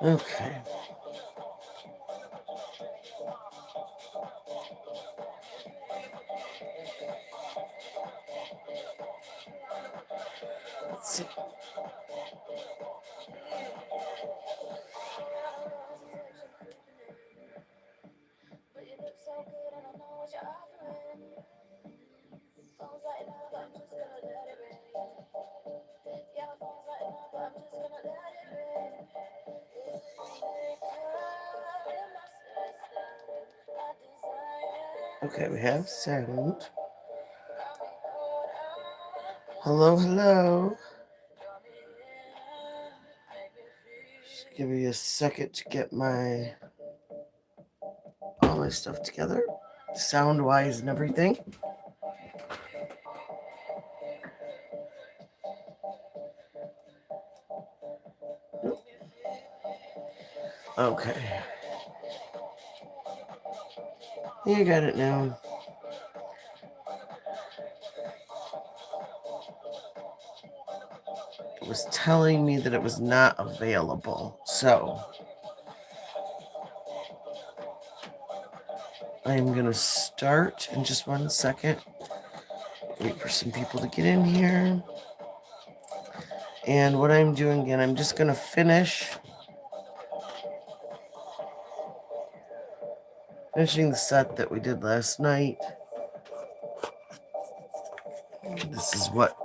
Okay. Let's see. Okay, we have sound. Hello, hello. Just give me a second to get all my stuff together, sound wise and everything. Okay. You got it now. It was telling me that it was not available, so I'm gonna start in just 1 second. Wait for some people to get in here. And what I'm doing again, I'm just gonna finishing the set that we did last night. This is what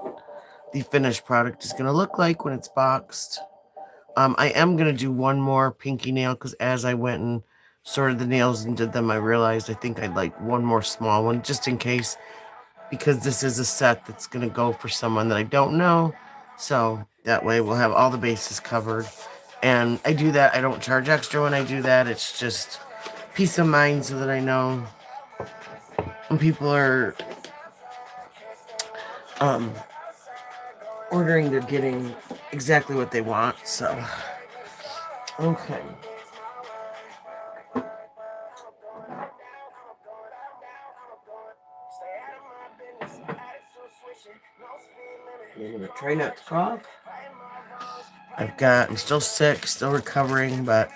the finished product is gonna look like when it's boxed. I am gonna do one more pinky nail because as I went and sorted the nails and did them, I realized I think I'd like one more small one just in case, because this is a set that's gonna go for someone that I don't know. So that way we'll have all the bases covered. And I do that. I don't charge extra when I do that. It's just peace of mind so that I know when people are ordering, they're getting exactly what they want. So, okay. I'm gonna try not to cough. I'm still sick, still recovering, but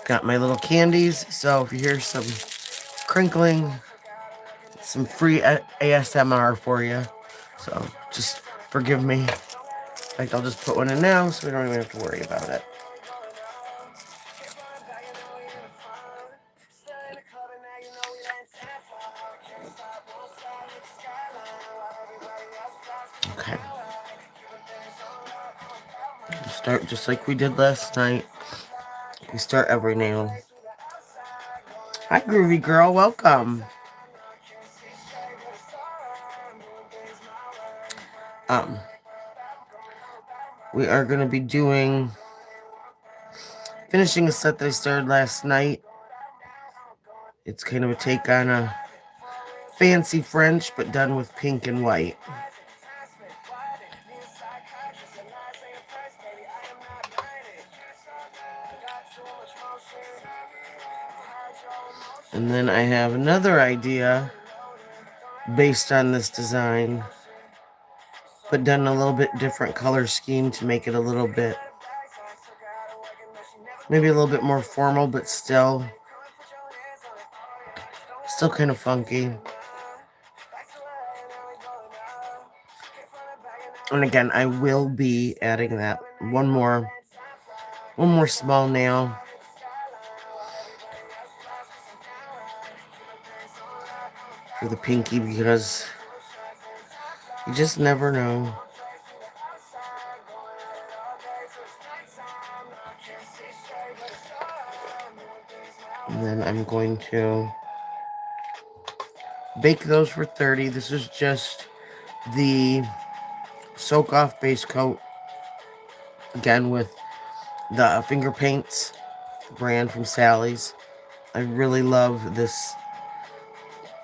got my little candies. So if you hear some crinkling, some free ASMR for you. So just forgive me. In fact, I'll just put one in now so we don't even have to worry about it. Okay. Start just like we did last night. We start every nail. Hi, Groovy Girl. Welcome. We are going to be finishing a set that I started last night. It's kind of a take on a fancy French, but done with pink and white. And then I have another idea based on this design, but done a little bit different color scheme to make it a little bit, maybe a little bit more formal, but still kind of funky. And again, I will be adding that one more small nail. For the pinky, because you just never know. And then I'm going to bake those for 30. This is just the soak off base coat, again with the finger paints brand from Sally's. I really love this.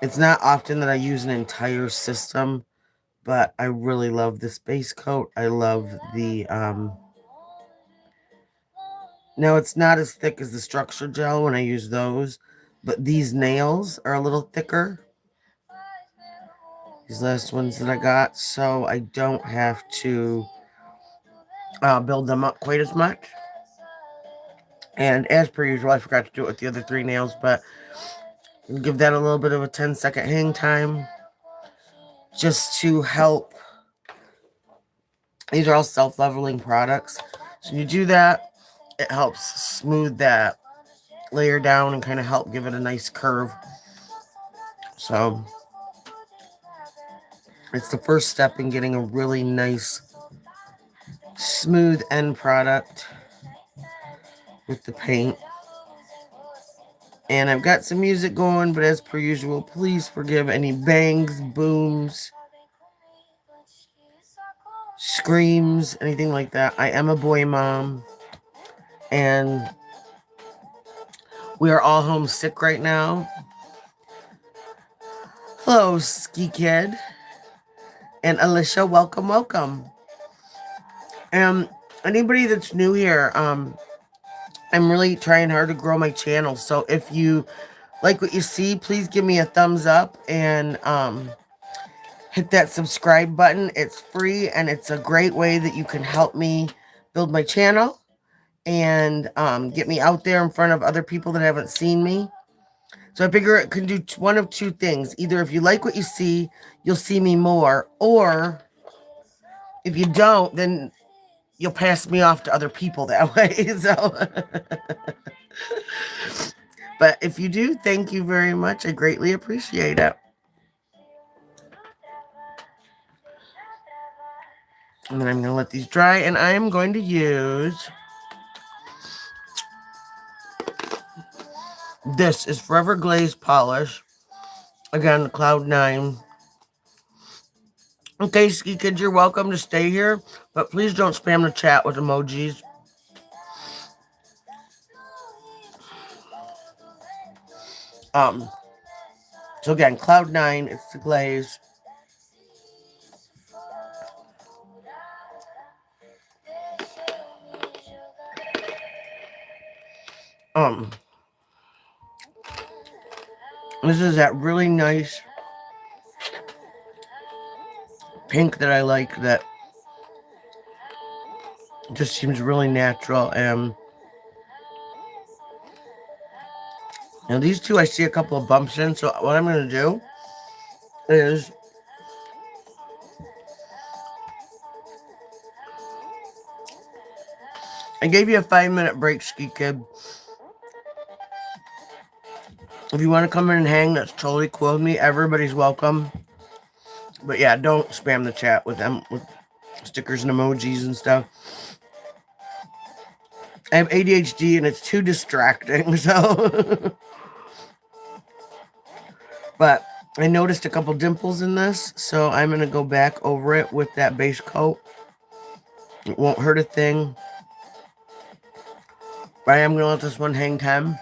It's not often that I use an entire system, but I really love this base coat. I love the now it's not as thick as the structure gel when I use those, but these nails are a little thicker. These last ones that I got, so I don't have to build them up quite as much. And as per usual, I forgot to do it with the other 3 nails, but give that a little bit of a 10-second hang time just to help. These are all self-leveling products. So when you do that, it helps smooth that layer down and kind of help give it a nice curve. So it's the first step in getting a really nice smooth end product with the paint. And I've got some music going, but as per usual, please forgive any bangs, booms, screams, anything like that. I am a boy mom, and we are all homesick right now. Hello, Ski Kid. And Alicia, welcome, welcome. Anybody that's new here, I'm really trying hard to grow my channel. So if you like what you see, please give me a thumbs up and hit that subscribe button. It's free and it's a great way that you can help me build my channel and get me out there in front of other people that haven't seen me. So I figure it can do one of two things. Either if you like what you see, you'll see me more, or if you don't, then you'll pass me off to other people that way. So, but if you do, thank you very much. I greatly appreciate it. And then I'm going to let these dry, and I am going to use, this is Forever Glaze Polish. Again, Cloud 9. Okay, Ski Kids, you're welcome to stay here, but please don't spam the chat with emojis. So again, Cloud 9, it's the glaze. This is that really nice pink that I like, that just seems really natural. And now these two, I see a couple of bumps in. So what I'm going to do is I gave you a 5-minute break, Ski Kid. If you want to come in and hang, that's totally cool with me. Everybody's welcome. But yeah, don't spam the chat with them with stickers and emojis and stuff. I have ADHD and it's too distracting, so. But I noticed a couple dimples in this, so I'm going to go back over it with that base coat. It won't hurt a thing. But I am going to let this one hang 10.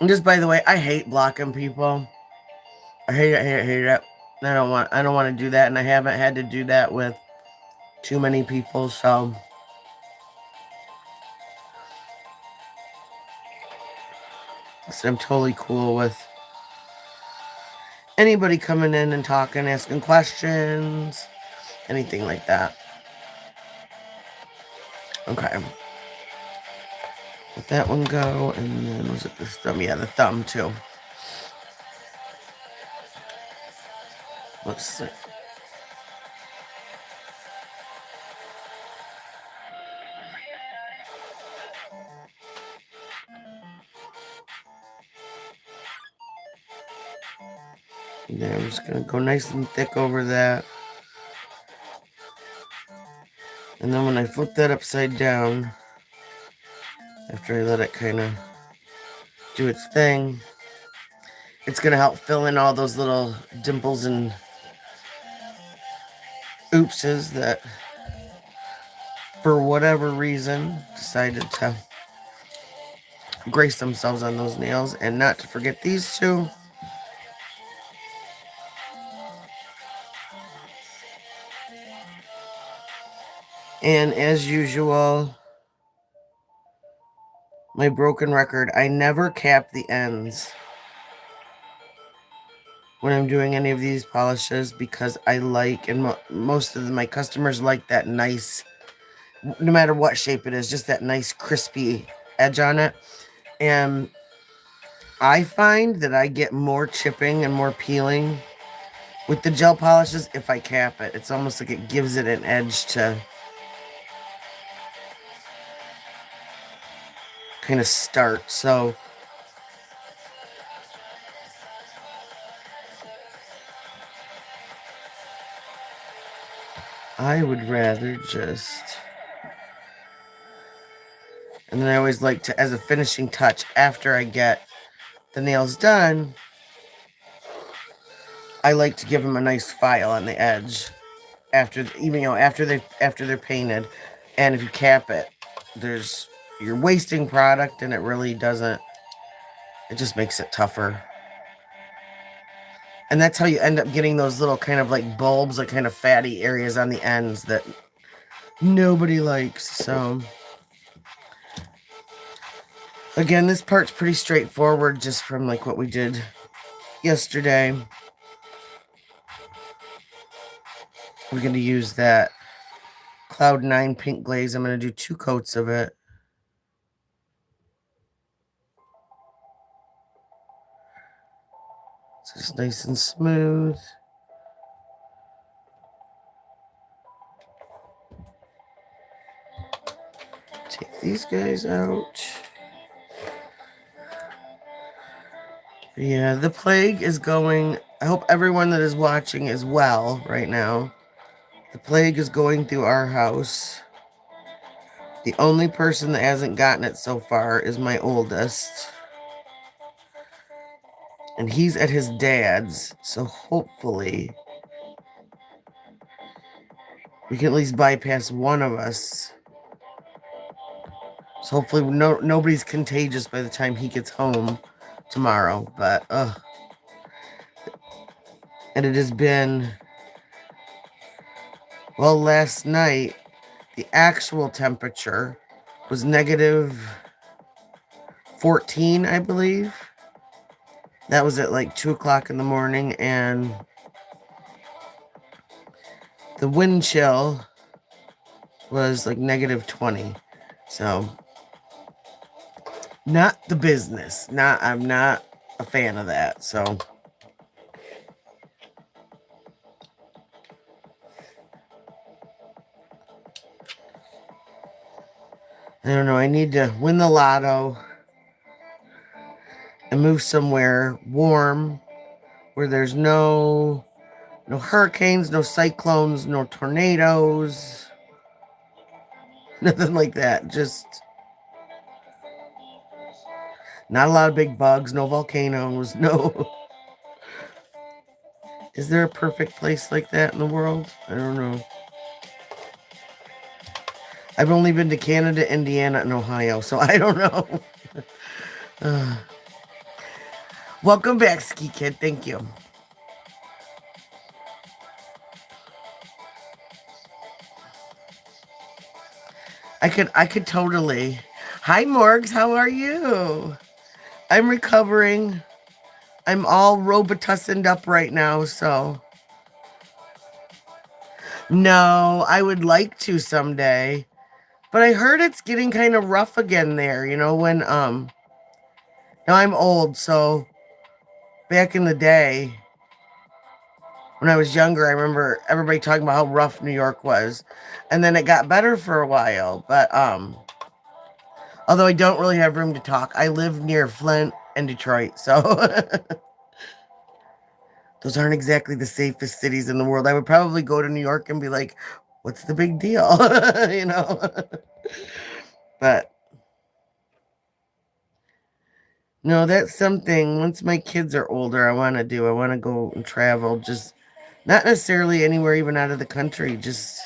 And just by the way, I hate blocking people. I hate it. I don't want to do that, and I haven't had to do that with too many people, so I'm totally cool with anybody coming in and talking, asking questions, anything like that. Okay. Let that one go, and then was it this thumb? Yeah, the thumb too. Let's see. Yeah, I'm just going to go nice and thick over that. And then when I flip that upside down, after I let it kind of do its thing, it's going to help fill in all those little dimples and oopses that, for whatever reason, decided to grace themselves on those nails. And not to forget these two. And as usual, my broken record, I never cap the ends. when I'm doing any of these polishes because I like, and most of my customers like that nice, no matter what shape it is, just that nice crispy edge on it. And I find that I get more chipping and more peeling with the gel polishes if I cap it. It's almost like it gives it an edge to kind of start. So I would rather just, and then I always like to, as a finishing touch, after I get the nails done, I like to give them a nice file on the edge after, even, after they're painted. And if you cap it, you're wasting product, and it really doesn't, it just makes it tougher. And that's how you end up getting those little kind of like bulbs, like kind of fatty areas on the ends that nobody likes. So again, this part's pretty straightforward just from like what we did yesterday. We're going to use that Cloud 9 pink glaze. I'm going to do 2 coats of it. So it's nice and smooth. Take these guys out. Yeah, the plague is going. I hope everyone that is watching is well right now. The plague is going through our house. The only person that hasn't gotten it so far is my oldest. And he's at his dad's, so hopefully we can at least bypass one of us. So hopefully nobody's contagious by the time he gets home tomorrow. But, and it has been, well, last night, the actual temperature was negative 14, I believe. That was at like 2 o'clock in the morning, and the wind chill was like negative 20. So, not the business. I'm not a fan of that. So, I don't know. I need to win the lotto and move somewhere warm where there's no hurricanes, no cyclones, no tornadoes, nothing like that. Just not a lot of big bugs, no volcanoes, no. Is there a perfect place like that in the world? I don't know. I've only been to Canada, Indiana, and Ohio, so I don't know. Welcome back, Ski Kid. Thank you. I could totally. Hi, Morgs. How are you? I'm recovering. I'm all Robitussined up right now, so. No, I would like to someday. But I heard it's getting kind of rough again there, when, now I'm old, so back in the day, when I was younger, I remember everybody talking about how rough New York was. And then it got better for a while, but, although I don't really have room to talk, I live near Flint and Detroit, so those aren't exactly the safest cities in the world. I would probably go to New York and be like, what's the big deal? But no, that's something, once my kids are older, I want to do. I want to go and travel, just not necessarily anywhere even out of the country, just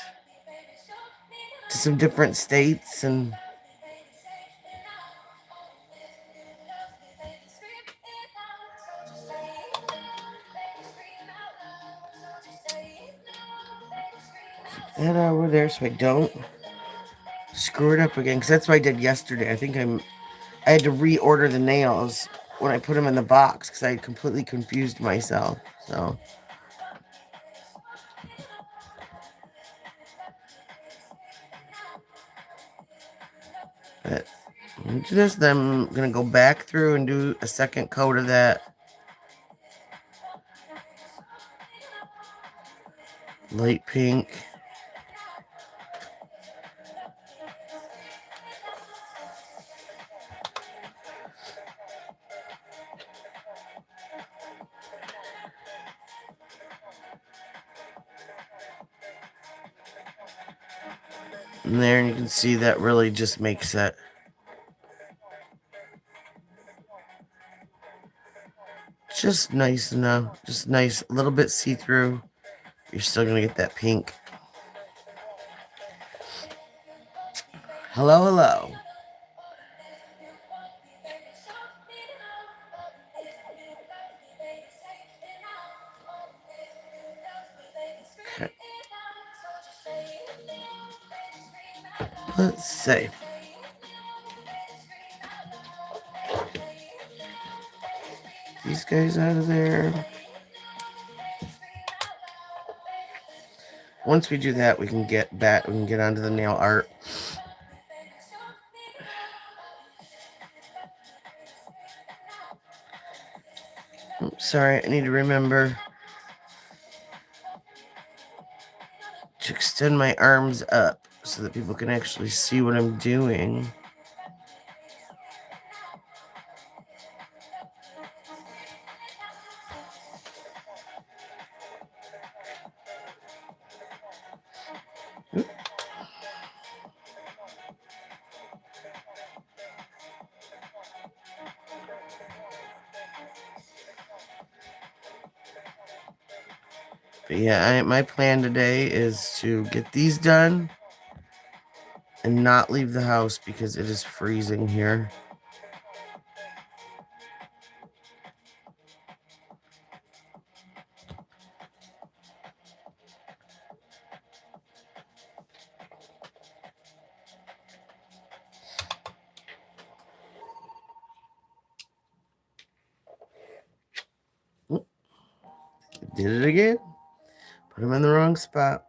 to some different states. And keep that over there so I don't screw it up again, because that's what I did yesterday. I think I had to reorder the nails when I put them in the box because I completely confused myself. So. But do this, then I'm going to go back through and do a second coat of that light pink. And there, and you can see that really just makes it just nice enough. Just nice, a little bit see-through. You're still going to get that pink. Hello, hello. Okay. Let's see. These guys out of there. Once we do that, we can get back. We can get onto the nail art. Oops, sorry, I need to remember to extend my arms up so that people can actually see what I'm doing. But yeah, my plan today is to get these done and not leave the house because it is freezing here. Did it again. Put them in the wrong spot.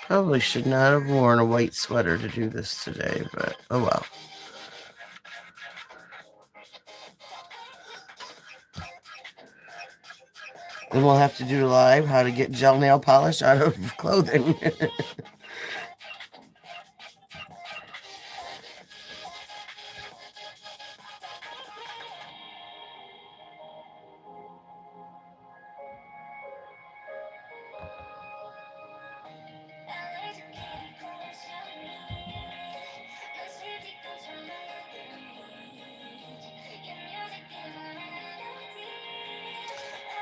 Probably should not have worn a white sweater to do this today, but oh well. Then we'll have to do live how to get gel nail polish out of clothing.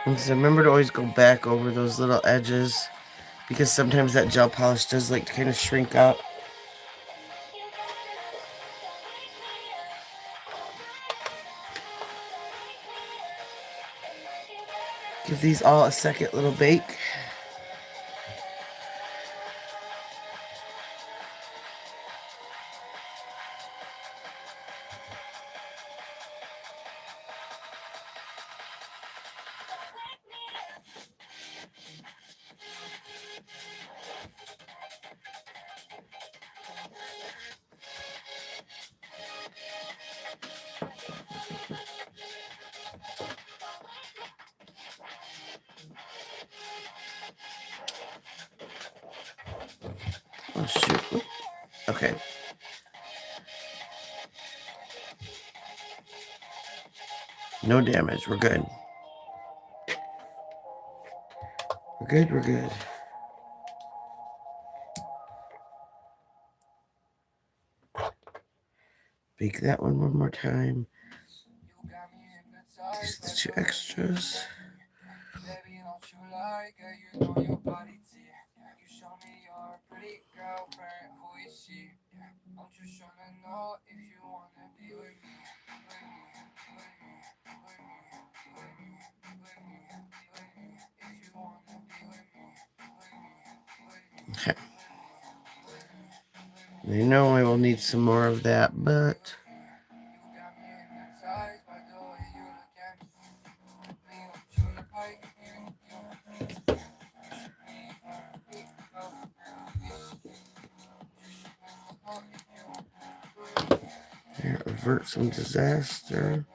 And so remember to always go back over those little edges because sometimes that gel polish does like to kind of shrink up. Give these all a second little bake. Oh, shoot. Okay. No damage. We're good. We're good. We're good. Bake that one more time. These are the two extras. Baby, don't you like it? You know your body T. You show me your pretty girlfriend. Who is she? I'm just trying to know if you wanna be with me. Okay. I know I will need some more of that, but here, avert some disaster.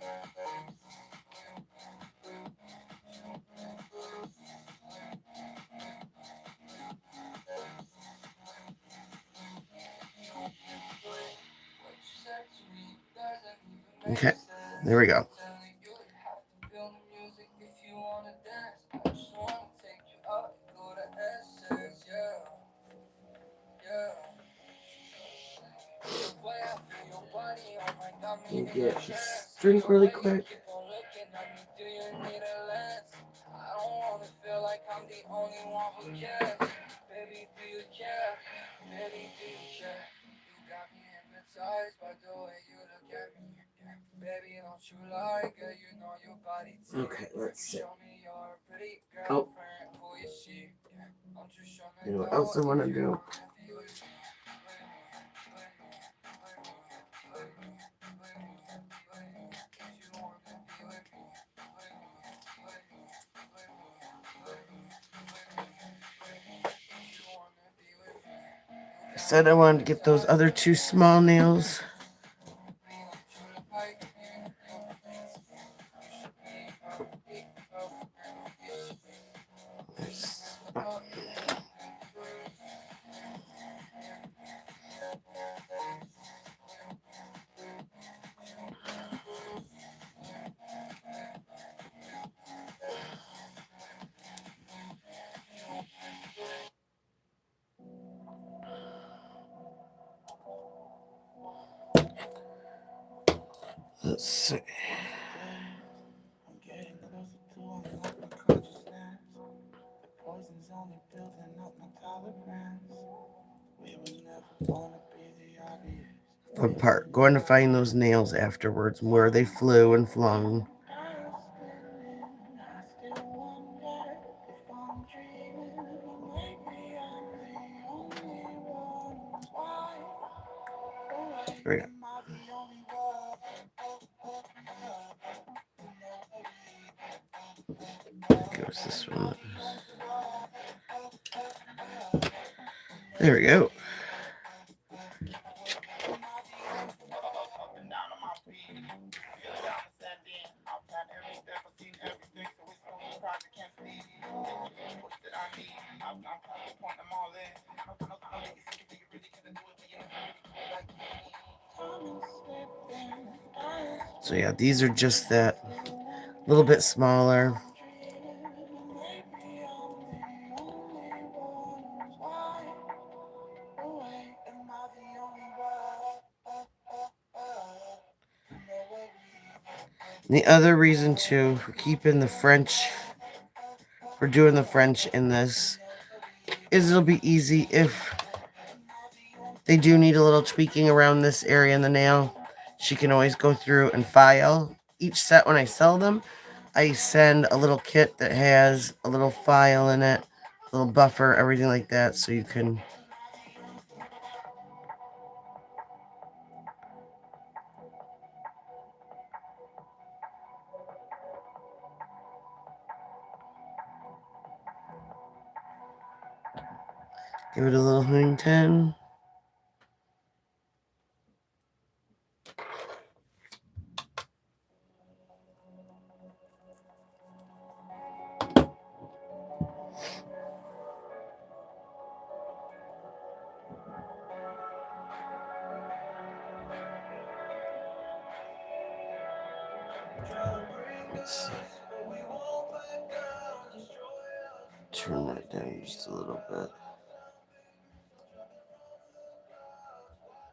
Okay, there we go. Get this drink really quick. Okay, let's see. Oh. You know what else I want to do? I said I wanted to get those other two small nails. Let's see. Fun part, going to find those nails afterwards, where they flew and flung. There we go. Goes this one. There we go. So yeah, these are just that little bit smaller. The other reason too for keeping the French, for doing the French in this, is it'll be easy if they do need a little tweaking around this area in the nail. She can always go through and file. Each set when I sell them, I send a little kit that has a little file in it, a little buffer, everything like that, so you can give it a little hang 10. Let's see. Turn that down just a little bit.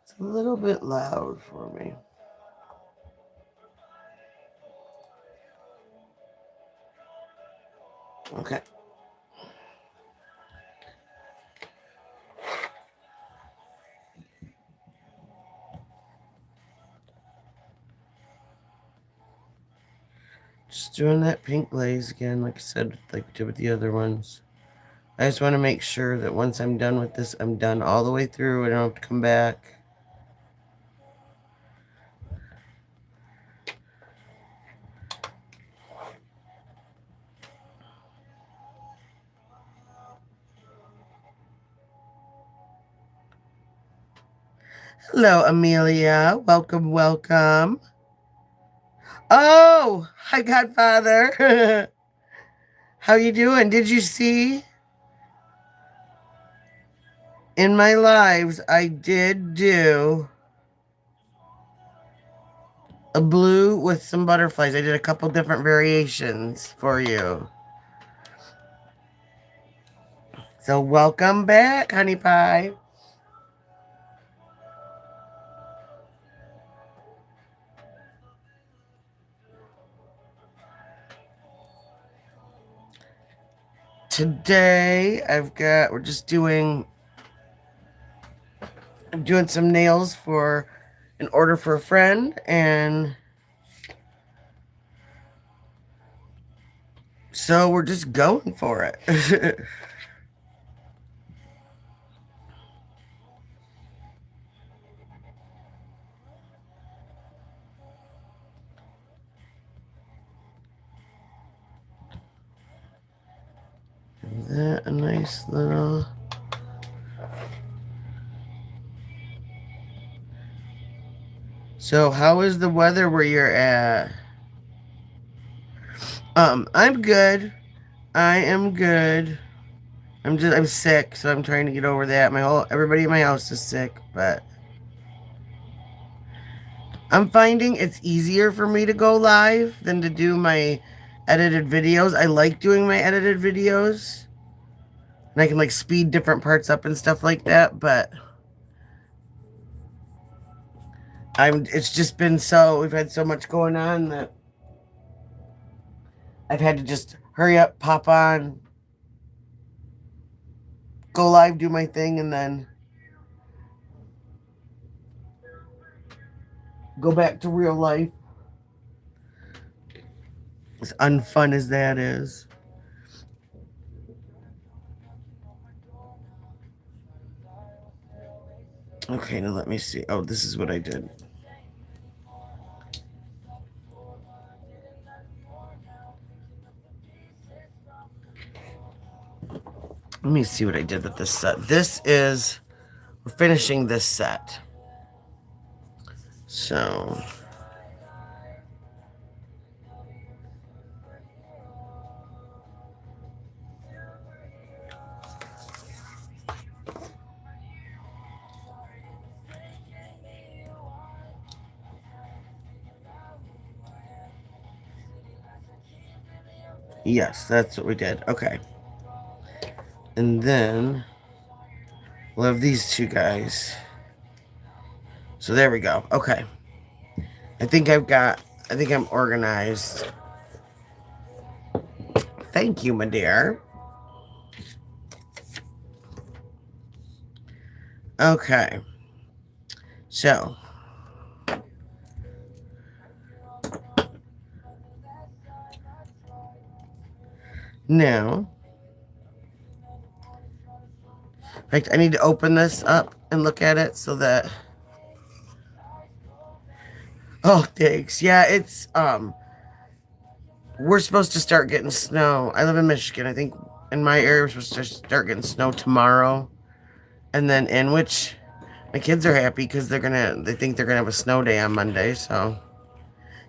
It's a little bit loud for me. Okay. Just doing that pink glaze again, like I said, like we did with the other ones. I just want to make sure that once I'm done with this, I'm done all the way through. I don't have to come back. Hello, Amelia. Welcome, welcome. Oh, hi, Godfather. How you doing? Did you see in my lives I did do a blue with some butterflies. I did a couple different variations for you. So welcome back, honey pie. Today we're just doing, I'm doing some nails for an order for a friend, and so we're just going for it. Is that a nice little... So how is the weather where you're at? I'm good. I am good. I'm sick, so I'm trying to get over that. Everybody in my house is sick, but I'm finding it's easier for me to go live than to do my edited videos. I like doing my edited videos. And I can like speed different parts up and stuff like that, but it's just been we've had so much going on that I've had to just hurry up, pop on, go live, do my thing, and then go back to real life. As unfun as that is. Okay, now let me see. Oh, this is what I did. Let me see what I did with this set. We're finishing this set. So, yes, that's what we did. Okay. And then we'll have these two guys. So there we go. Okay. I think I'm organized. Thank you, my dear. Okay. So, now, in fact, I need to open this up and look at it so that... Oh, thanks. Yeah, we're supposed to start getting snow. I live in Michigan. I think in my area we're supposed to start getting snow tomorrow. And then in which my kids are happy because they think they're gonna have a snow day on Monday, so.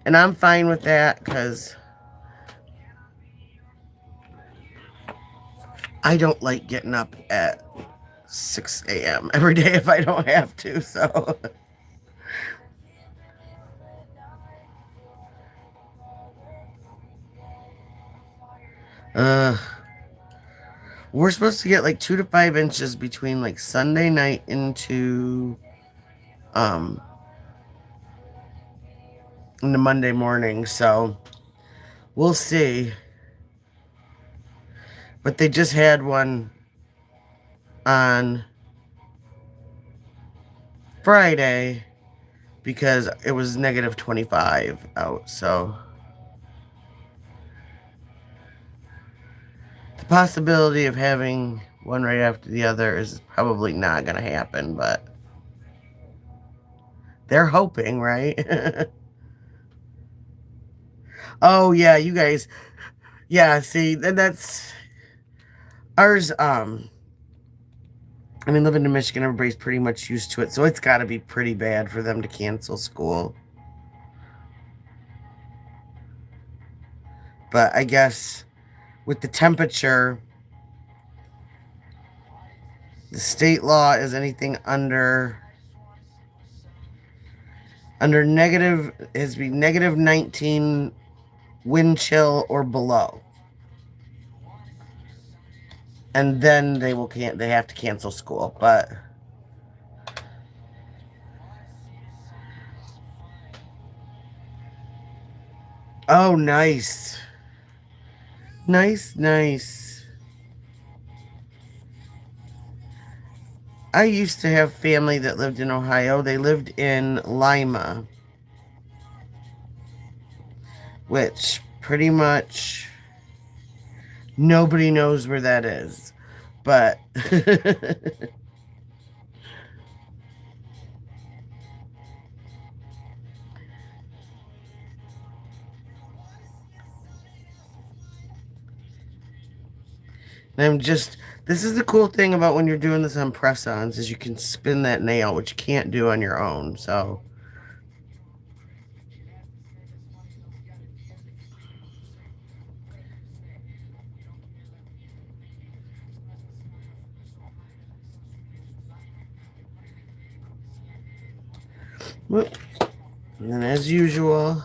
And I'm fine with that because I don't like getting up at 6 a.m. every day if I don't have to, so. Uh, we're supposed to get like 2 to 5 inches between like Sunday night into in the Monday morning, so we'll see. But they just had one on Friday because it was negative 25 out. So the possibility of having one right after the other is probably not going to happen, but they're hoping, right? Oh yeah, you guys. Yeah, see, that's ours. I mean, living in Michigan, everybody's pretty much used to it, so it's got to be pretty bad for them to cancel school. But I guess with the temperature, the state law is anything under negative, has to be negative 19 wind chill or below. And then they have to cancel school. But oh, nice. Nice. I used to have family that lived in Ohio. They lived in Lima, which pretty much nobody knows where that is. But this is the cool thing about when you're doing this on press-ons is you can spin that nail, which you can't do on your own. So whoop. And then as usual,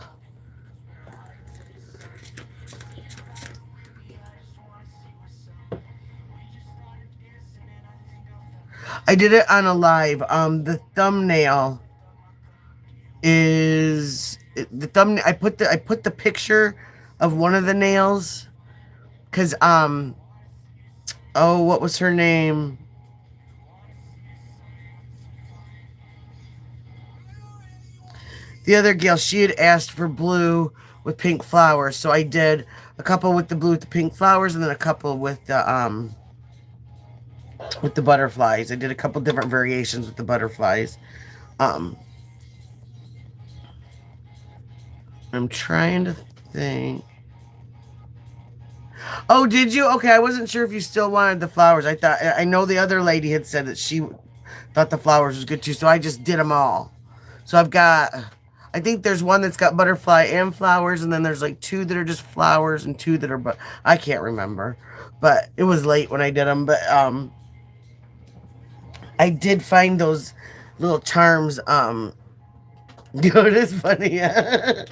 I did it on a live. The thumbnail is the thumb. I put the picture of one of the nails because oh, what was her name? The other gal, she had asked for blue with pink flowers, so I did a couple with the blue with the pink flowers, and then a couple with the butterflies. I did a couple different variations with the butterflies. I'm trying to think. Oh, did you? Okay, I wasn't sure if you still wanted the flowers. I know the other lady had said that she thought the flowers was good too, so I just did them all. So I think there's one that's got butterfly and flowers, and then there's like two that are just flowers and two that are, but I can't remember. But it was late when I did them. But I did find those little charms. It is funny. I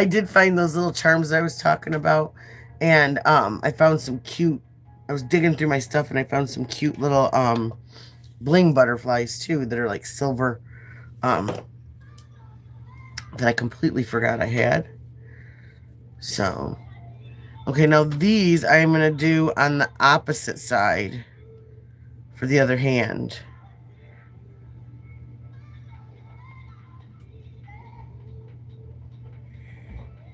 did find those little charms I was talking about, and I found some cute. I was digging through my stuff, and I found some cute little bling butterflies too that are like silver. That I completely forgot I had. So, okay, now these I'm going to do on the opposite side for the other hand.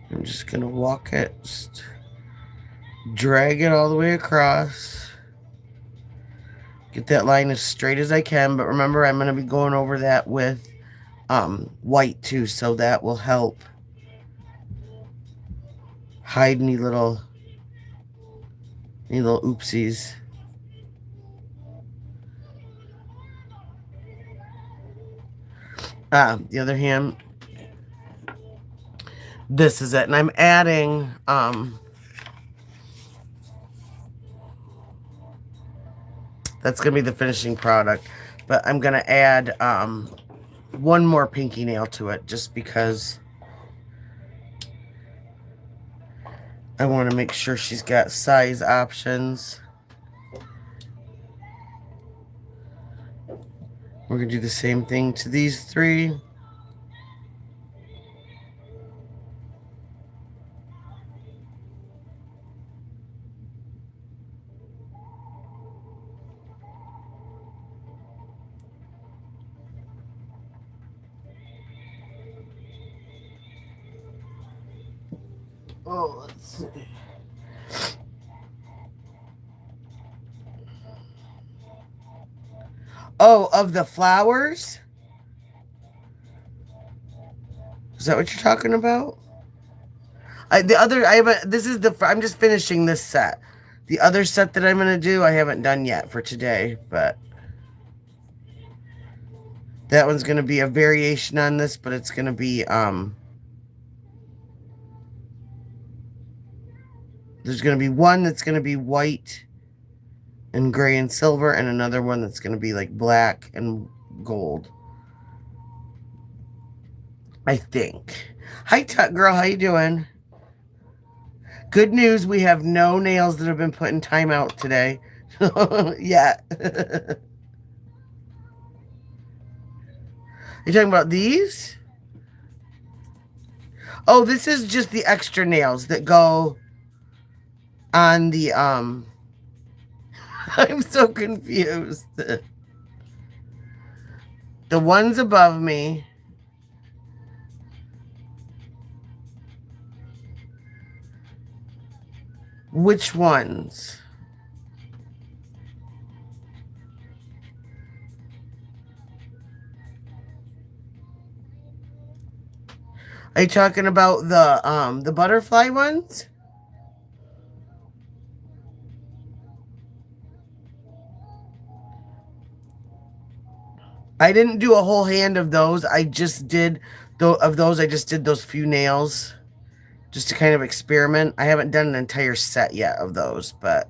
I'm just going to walk it, just drag it all the way across. Get that line as straight as I can, but remember I'm going to be going over that with white too, so that will help hide any little oopsies. The other hand, this is it, and I'm adding that's gonna be the finishing product, but I'm gonna add one more pinky nail to it just because I want to make sure she's got size options. We're going to do the same thing to these three. Oh, let's see. Oh, of the flowers? Is that what you're talking about? I'm just finishing this set. The other set that I'm going to do, I haven't done yet for today, but that one's going to be a variation on this, but it's going to be, there's going to be one that's going to be white and gray and silver, and another one that's going to be like black and gold. I think. Hi, Tut Girl. How you doing? Good news, we have no nails that have been put in timeout today. Yeah. Are you talking about these? Oh, this is just the extra nails that go on the, I'm so confused. The ones above me. Which ones? Are you talking about the butterfly ones? I didn't do a whole hand of those. I just did I just did those few nails just to kind of experiment. I haven't done an entire set yet of those, but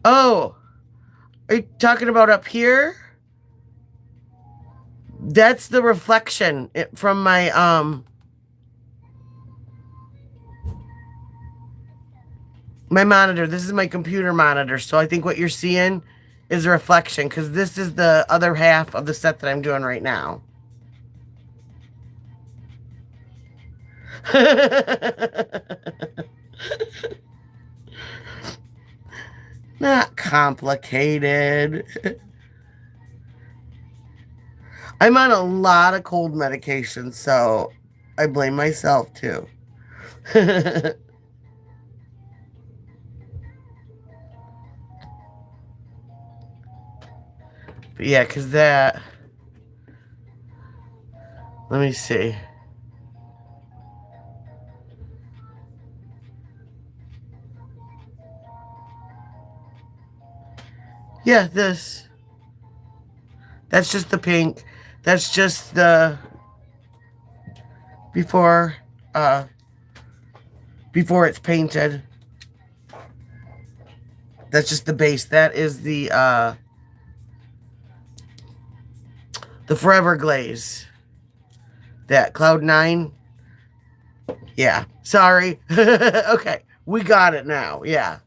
oh, are you talking about up here? That's the reflection from my my monitor. This is my computer monitor. So I think what you're seeing is a reflection because this is the other half of the set that I'm doing right now. Not complicated. I'm on a lot of cold medication, so I blame myself too. But yeah, because that. Let me see. Yeah, this. That's just the pink. That's just the before it's painted. That's just the base. That is the Forever Glaze. That Cloud 9. Yeah. Sorry. Okay. We got it now. Yeah.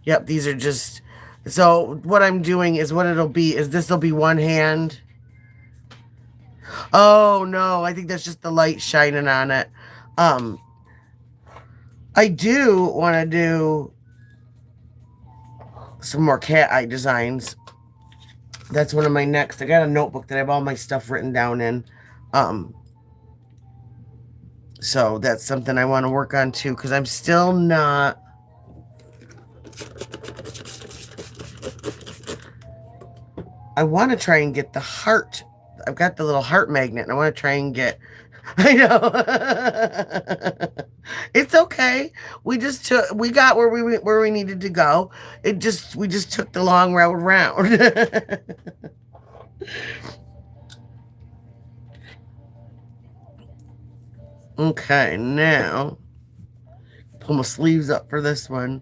Yep, these are just so what I'm doing is what it'll be is this will be one hand. Oh no, I think that's just the light shining on it. I do want to do some more cat eye designs. That's one of my next. I got a notebook that I have all my stuff written down in. So that's something I want to work on too, because I'm still not. I want to try and get the heart. I've got the little heart magnet, and I want to try and get. I know. It's okay. We got where we needed to go. We just took the long road round. Okay, now pull my sleeves up for this one.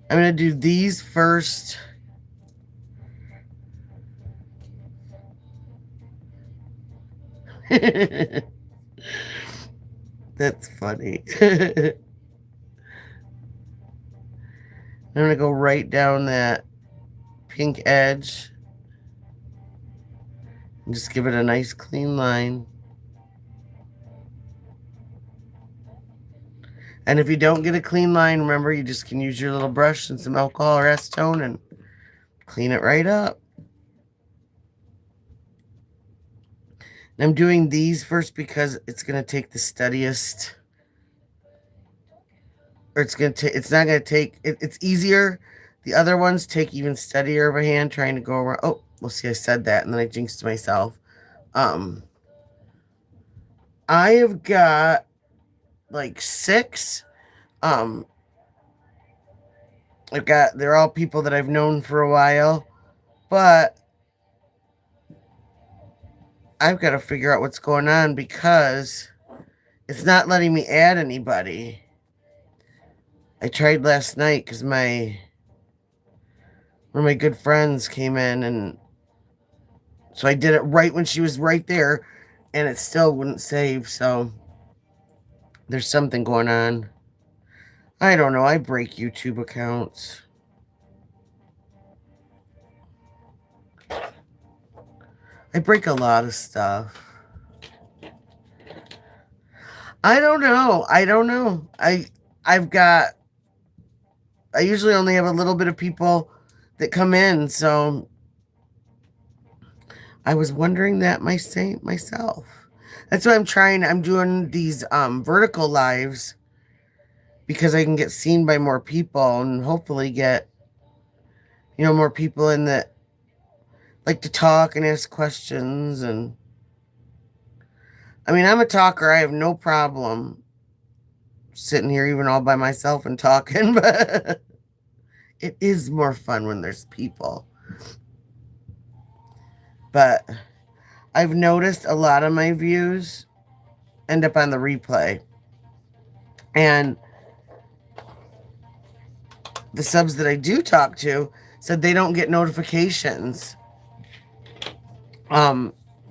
I'm gonna do these first. That's funny. I'm gonna go right down that pink edge and just give it a nice clean line. And if you don't get a clean line, remember you just can use your little brush and some alcohol or acetone and clean it right up. I'm doing these first because it's going to take the steadiest, or it's not going to take, it's easier. The other ones take even steadier of a hand trying to go around. Oh, well, see, I said that and then I jinxed myself. I have got like 6. They're all people that I've known for a while, but I've got to figure out what's going on because it's not letting me add anybody. I tried last night because one of my good friends came in, and so I did it right when she was right there, and it still wouldn't save. So there's something going on. I don't know. I break YouTube accounts. I break a lot of stuff. I don't know. I usually only have a little bit of people that come in, so I was wondering that myself. That's why I'm doing these vertical lives because I can get seen by more people and hopefully get more people in that like to talk and ask questions. And I mean, I'm a talker. I have no problem sitting here even all by myself and talking, but it is more fun when there's people. But I've noticed a lot of my views end up on the replay. And the subs that I do talk to said they don't get notifications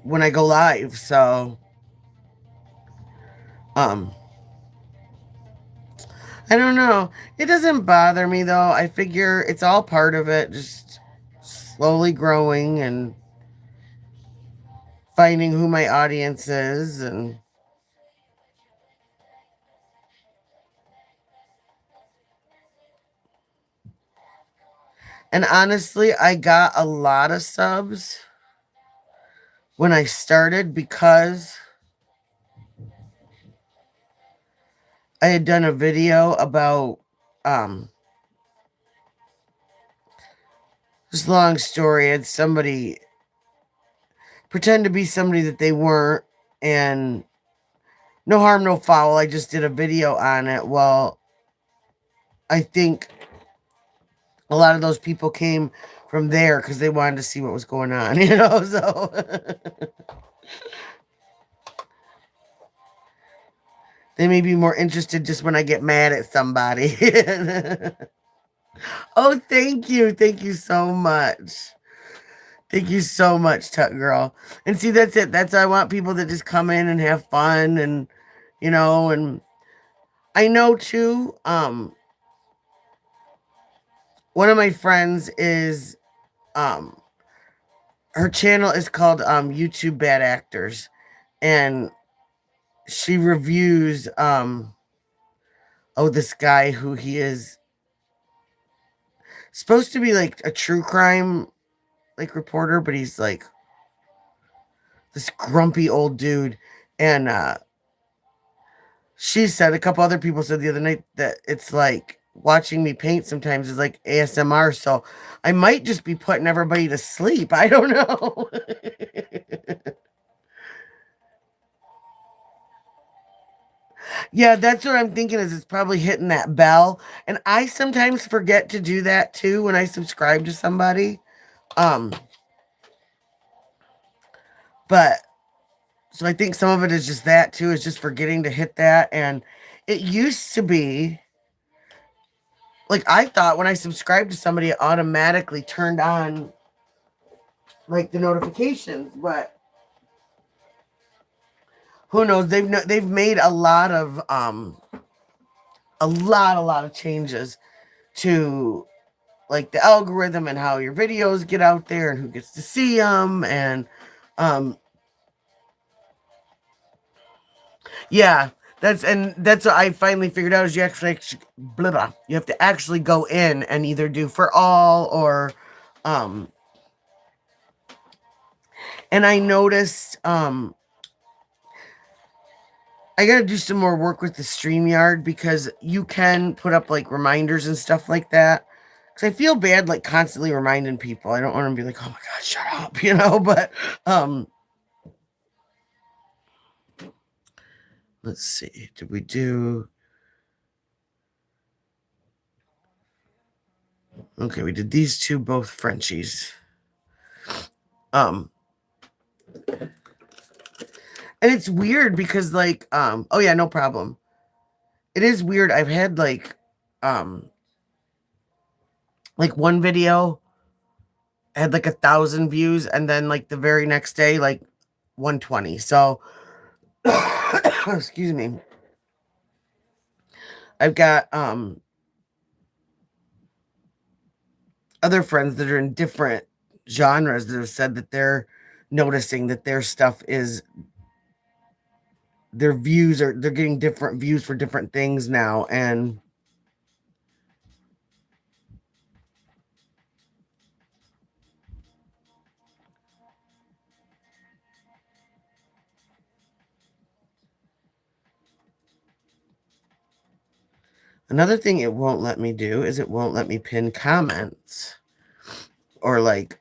when I go live. So I don't know. It doesn't bother me though. I figure it's all part of it, just slowly growing and finding who my audience is. And honestly, I got a lot of subs when I started because I had done a video about just long story. Had somebody pretend to be somebody that they weren't, and no harm, no foul. I just did a video on it. Well, I think a lot of those people came from there because they wanted to see what was going on, so they may be more interested just when I get mad at somebody. Oh, thank you. Thank you so much. Thank you so much, Tut Girl. And see, that's it. I want people that just come in and have fun and, and I know too, one of my friends is, her channel is called, YouTube Bad Actors, and she reviews, this guy who he is supposed to be like a true crime like reporter, but he's like this grumpy old dude. And she said, a couple other people said the other night that it's like watching me paint sometimes is like ASMR. So I might just be putting everybody to sleep. I don't know. Yeah, that's what I'm thinking is it's probably hitting that bell. And I sometimes forget to do that too when I subscribe to somebody. But so I think some of it is just that too, is just forgetting to hit that. And it used to be like I thought when I subscribed to somebody, it automatically turned on like the notifications, but who knows? They've made a lot of changes to like the algorithm and how your videos get out there and who gets to see them. And yeah, that's what I finally figured out is you actually blah, blah, you have to actually go in and either do for all or and I noticed I got to do some more work with the StreamYard because you can put up like reminders and stuff like that. Because I feel bad like constantly reminding people. I don't want to be like, oh my God, shut up, but let's see. Did we do? Okay, we did these two, both Frenchies. And it's weird because like, oh yeah, no problem. It is weird. I've had like one video had like 1,000 views, and then like the very next day, like 120. So, excuse me. I've got other friends that are in different genres that have said that they're noticing that their stuff is they're getting different views for different things now. And another thing it won't let me do is it won't let me pin comments or like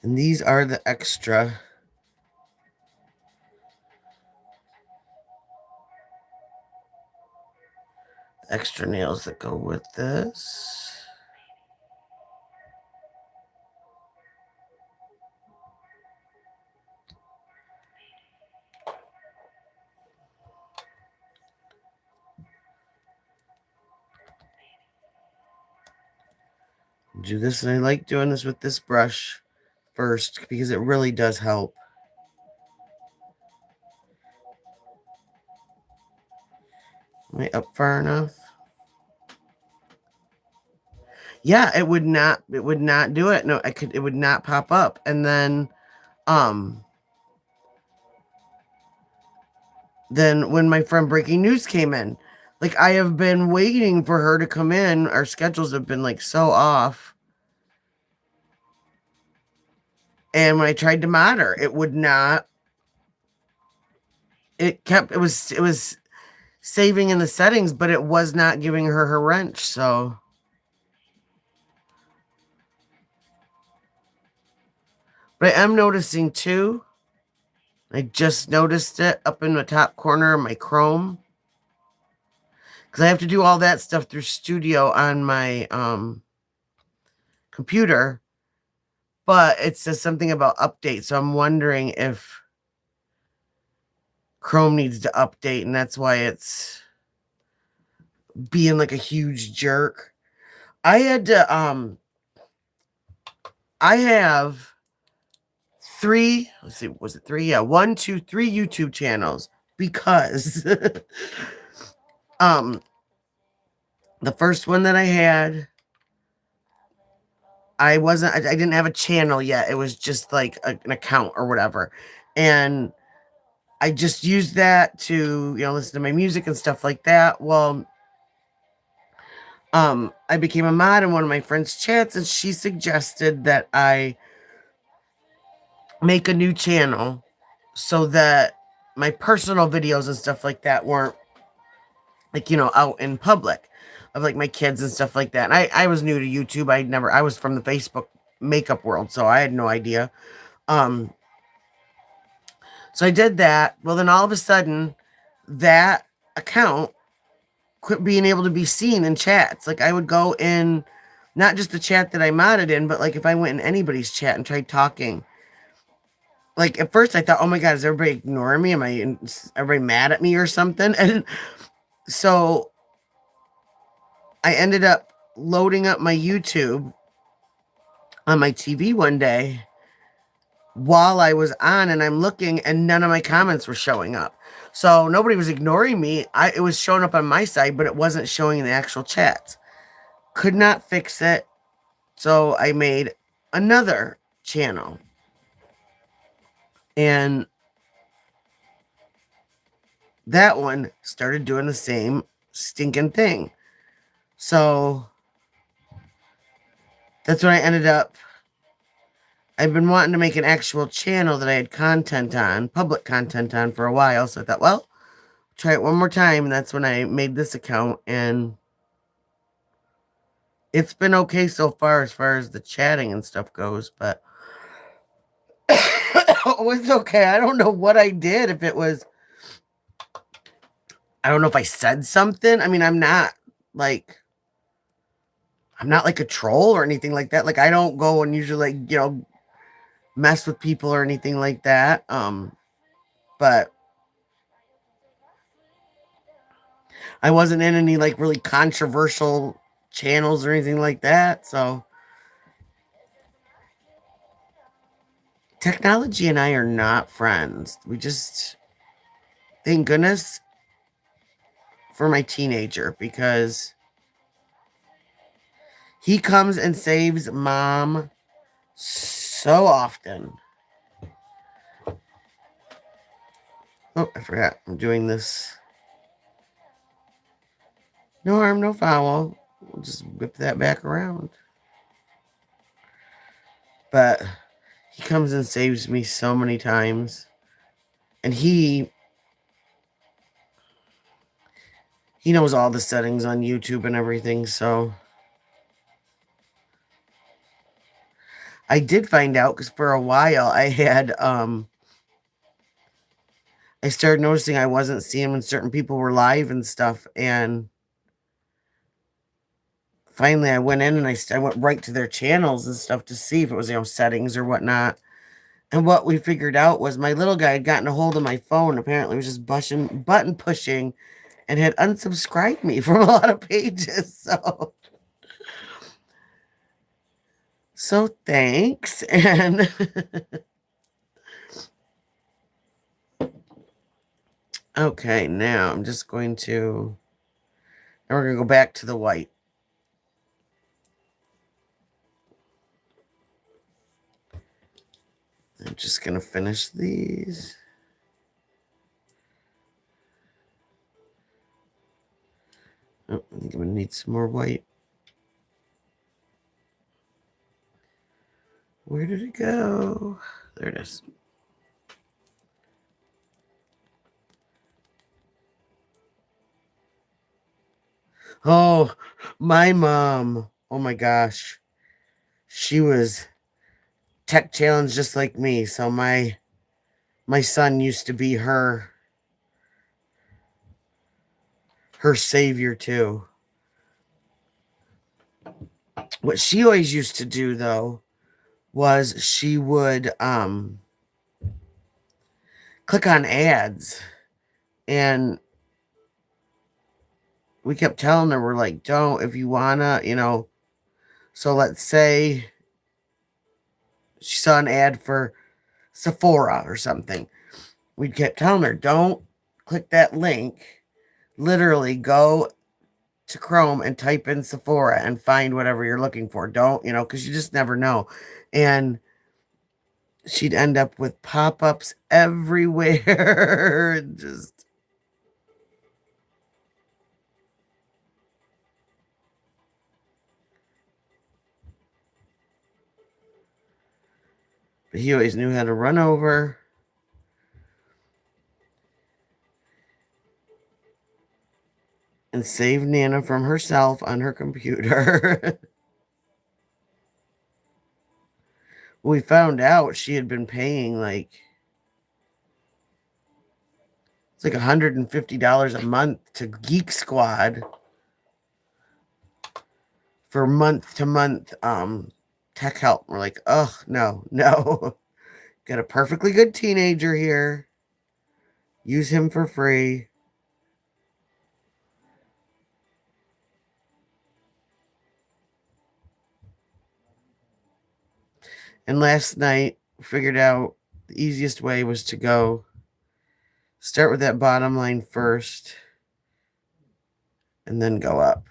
and these are the extra nails that go with this. Do this, and I like doing this with this brush first because it really does help. Am I up far enough? Yeah, it would not do it. No, it would not pop up. And then when my friend Breaking News came in, like I have been waiting for her to come in. Our schedules have been like so off. And when I tried to mod her, it would not. It was saving in the settings, but it was not giving her her wrench. So, but I am noticing too. I just noticed it up in the top corner of my Chrome because I have to do all that stuff through Studio on my computer. But it says something about update, so I'm wondering if Chrome needs to update, and that's why it's being like a huge jerk. I had to I have 3, let's see, was it 3? Yeah, 1, 2, 3 YouTube channels because the first one that I had, I didn't have a channel yet. It was just like an account or whatever. And I just used that to, listen to my music and stuff like that. Well, I became a mod in one of my friend's chats, and she suggested that I make a new channel so that my personal videos and stuff like that weren't like, out in public of like my kids and stuff like that. And I was new to YouTube. I was from the Facebook makeup world, so I had no idea. So I did that. Well, then all of a sudden that account quit being able to be seen in chats. Like I would go in, not just the chat that I modded in, but like if I went in anybody's chat and tried talking, like at first I thought, oh my God, is everybody ignoring me? Everybody mad at me or something? And so I ended up loading up my YouTube on my TV one day while I was on, and I'm looking, and none of my comments were showing up. So nobody was ignoring me. It was showing up on my side, but it wasn't showing in the actual chats. Could not fix it. So I made another channel. And that one started doing the same stinking thing. So that's what I ended up. I've been wanting to make an actual channel that I had content on, public content on for a while. So I thought, well, try it one more time. And that's when I made this account. And it's been okay so far as the chatting and stuff goes. But it was okay. I don't know what I did. If it was, I don't know if I said something. I mean, I'm not like a troll or anything like that. Like, I don't go and usually, like, mess with people or anything like that. But I wasn't in any like really controversial channels or anything like that. So technology and I are not friends. We just, thank goodness for my teenager, because he comes and saves mom so often. Oh, I forgot. I'm doing this. No harm, no foul. We'll just whip that back around. But he comes and saves me so many times. And he knows all the settings on YouTube and everything, so I did find out, because for a while I had I started noticing I wasn't seeing when certain people were live and stuff, and finally I went in and I went right to their channels and stuff to see if it was, settings or whatnot. And what we figured out was my little guy had gotten a hold of my phone. Apparently, was just button pushing, and had unsubscribed me from a lot of pages. So thanks. And okay, now I'm just going to. Now we're going to go back to the white. I'm just going to finish these. Oh, I think I'm going to need some more white. Where did it go? There it is. Oh, my mom. Oh my gosh. She was tech challenged just like me. So my son used to be her savior too. What she always used to do though was she would click on ads, and we kept telling her, we're like, don't, if you wanna, so let's say she saw an ad for Sephora or something. We kept telling her, don't click that link. Literally go to Chrome and type in Sephora and find whatever you're looking for. Don't, because you just never know. And she'd end up with pop-ups everywhere. Just but he always knew how to run over and save Nana from herself on her computer. We found out she had been paying it's like $150 a month to Geek Squad for month to month tech help. We're like, oh no. Got a perfectly good teenager here. Use him for free. And last night, figured out the easiest way was to start with that bottom line first and then go up.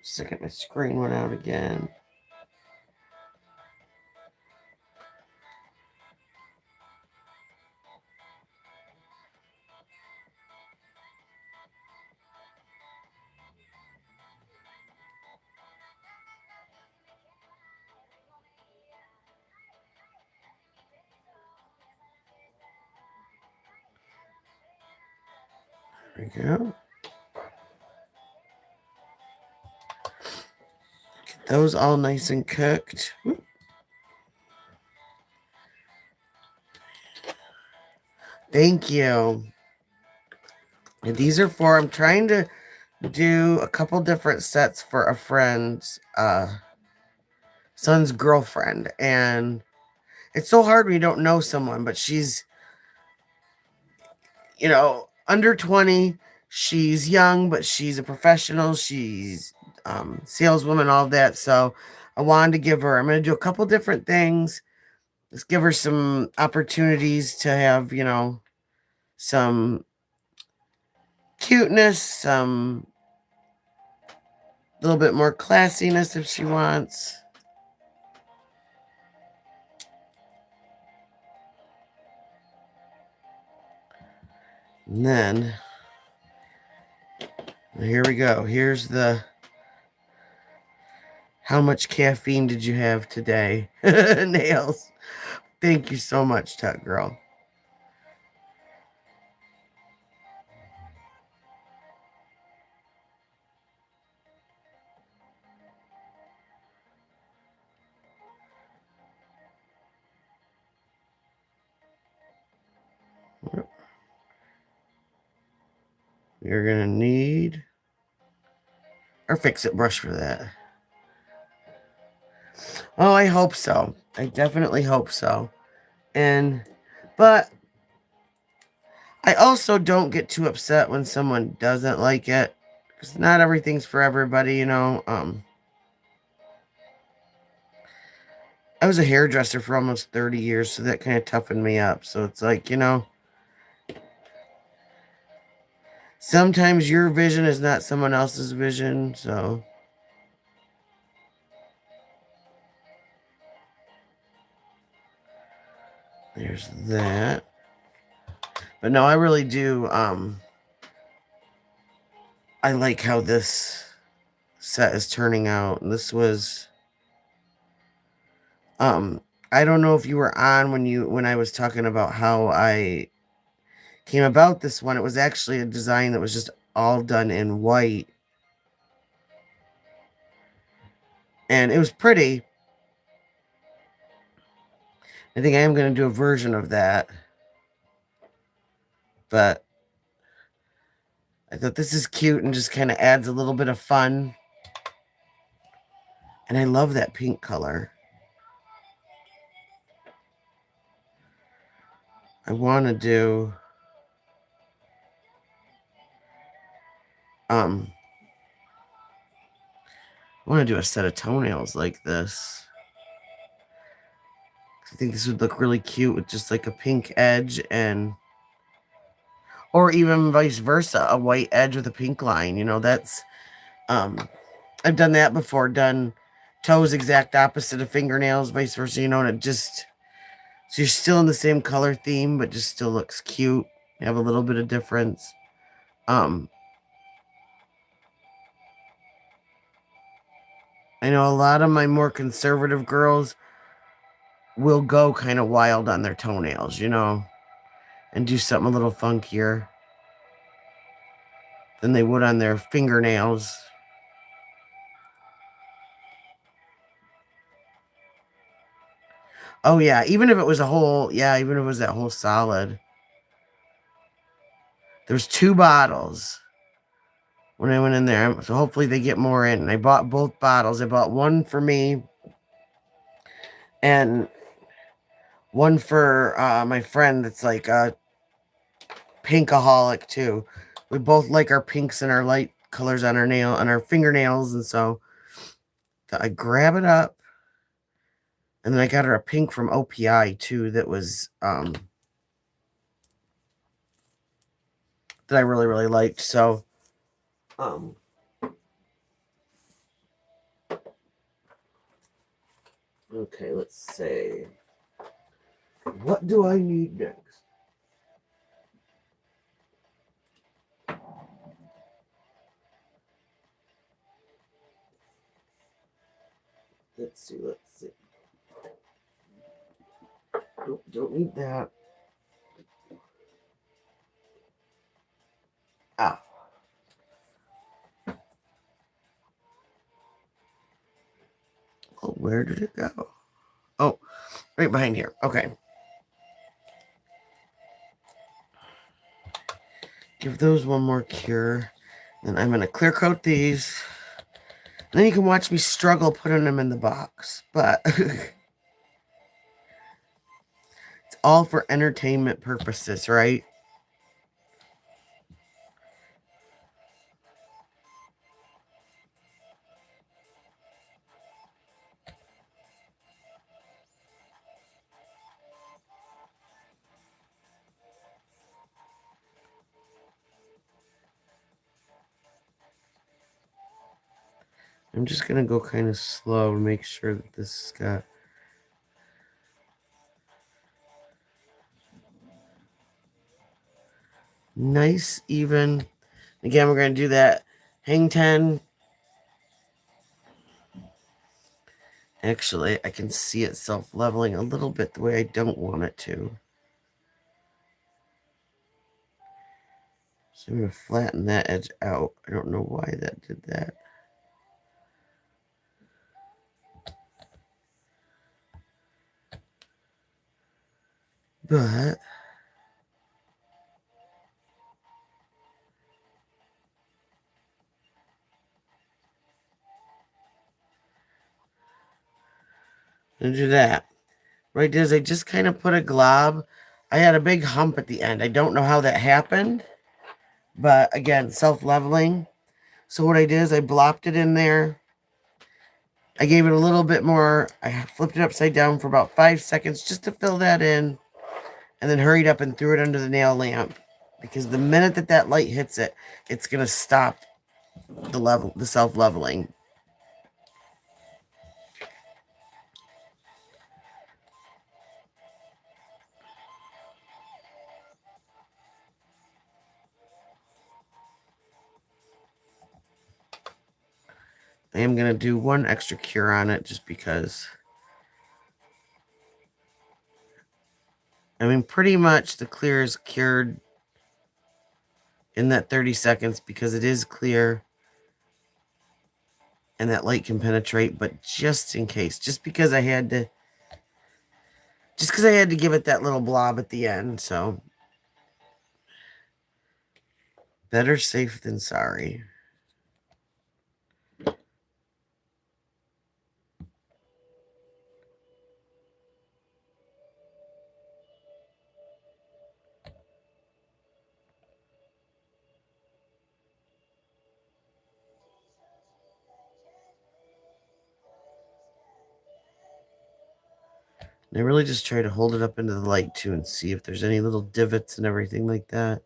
Second, my screen went out again. There we go. Get those all nice and cooked. Thank you. And these are for, I'm trying to do a couple different sets for a friend's son's girlfriend. And it's so hard when you don't know someone, but she's, under 20. She's young, but she's a professional. She's saleswoman, all that. So I wanted to give her, I'm going to do a couple different things. Let's give her some opportunities to have, some cuteness, some little bit more classiness if she wants. And then, here we go. Here's the, how much caffeine did you have today? Nails. Thank you so much, Tut Girl. You're going to need our fix-it brush for that. Oh, I hope so. I definitely hope so. But I also don't get too upset when someone doesn't like it, because not everything's for everybody, I was a hairdresser for almost 30 years, so that kind of toughened me up. So it's like, sometimes your vision is not someone else's vision, so. There's that. But no, I really do, I like how this set is turning out. This was, I don't know if you were on when I was talking about how I came about this one. It was actually a design that was just all done in white. And it was pretty. I think I am going to do a version of that. But I thought this is cute and just kind of adds a little bit of fun. And I love that pink color. I want to do I want to do a set of toenails like this. I think this would look really cute with just like a pink edge, or even vice versa, a white edge with a pink line. That's I've done that before, done toes exact opposite of fingernails, vice versa, and it just, so you're still in the same color theme, but just still looks cute. You have a little bit of difference. I know a lot of my more conservative girls will go kind of wild on their toenails, and do something a little funkier than they would on their fingernails. Oh yeah, even if it was that whole solid. There's 2 bottles when I went in there, so hopefully they get more in. And I bought both bottles. I bought one for me and one for my friend that's like a pinkaholic too. We both like our pinks and our light colors on our fingernails, and so I grab it up. And then I got her a pink from OPI too that was that I really, really liked. So okay, let's see. What do I need next? Let's see. Nope, don't need that. Oh. Oh, where did it go? Oh, right behind here. Okay. Give those one more cure. Then I'm going to clear coat these. And then you can watch me struggle putting them in the box. But it's all for entertainment purposes, right? I'm just going to go kind of slow to make sure that this has got... nice, even. Again, we're going to do that hang 10. Actually, I can see it self-leveling a little bit the way I don't want it to. So I'm going to flatten that edge out. I don't know why that did that. But I'm going to do that. What I did is I just kind of put a glob. I had a big hump at the end. I don't know how that happened. But again, self-leveling. So what I did is I blopped it in there. I gave it a little bit more. I flipped it upside down for about 5 seconds just to fill that in. And then hurried up and threw it under the nail lamp. Because the minute that that light hits it, it's going to stop the self-leveling. I am going to do one extra cure on it just because. I mean, pretty much the clear is cured in that 30 seconds because it is clear and that light can penetrate, but just in case, just because I had to give it that little blob at the end, so better safe than sorry. And I really just try to hold it up into the light too and see if there's any little divots and everything like that.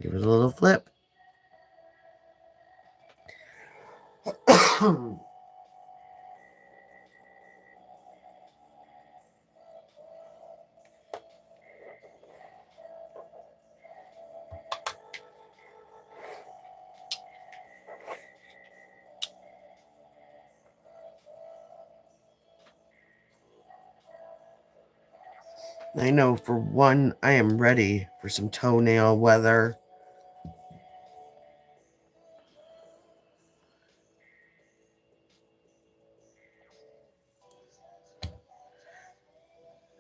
Give it a little flip. I know for one, I am ready for some toenail weather.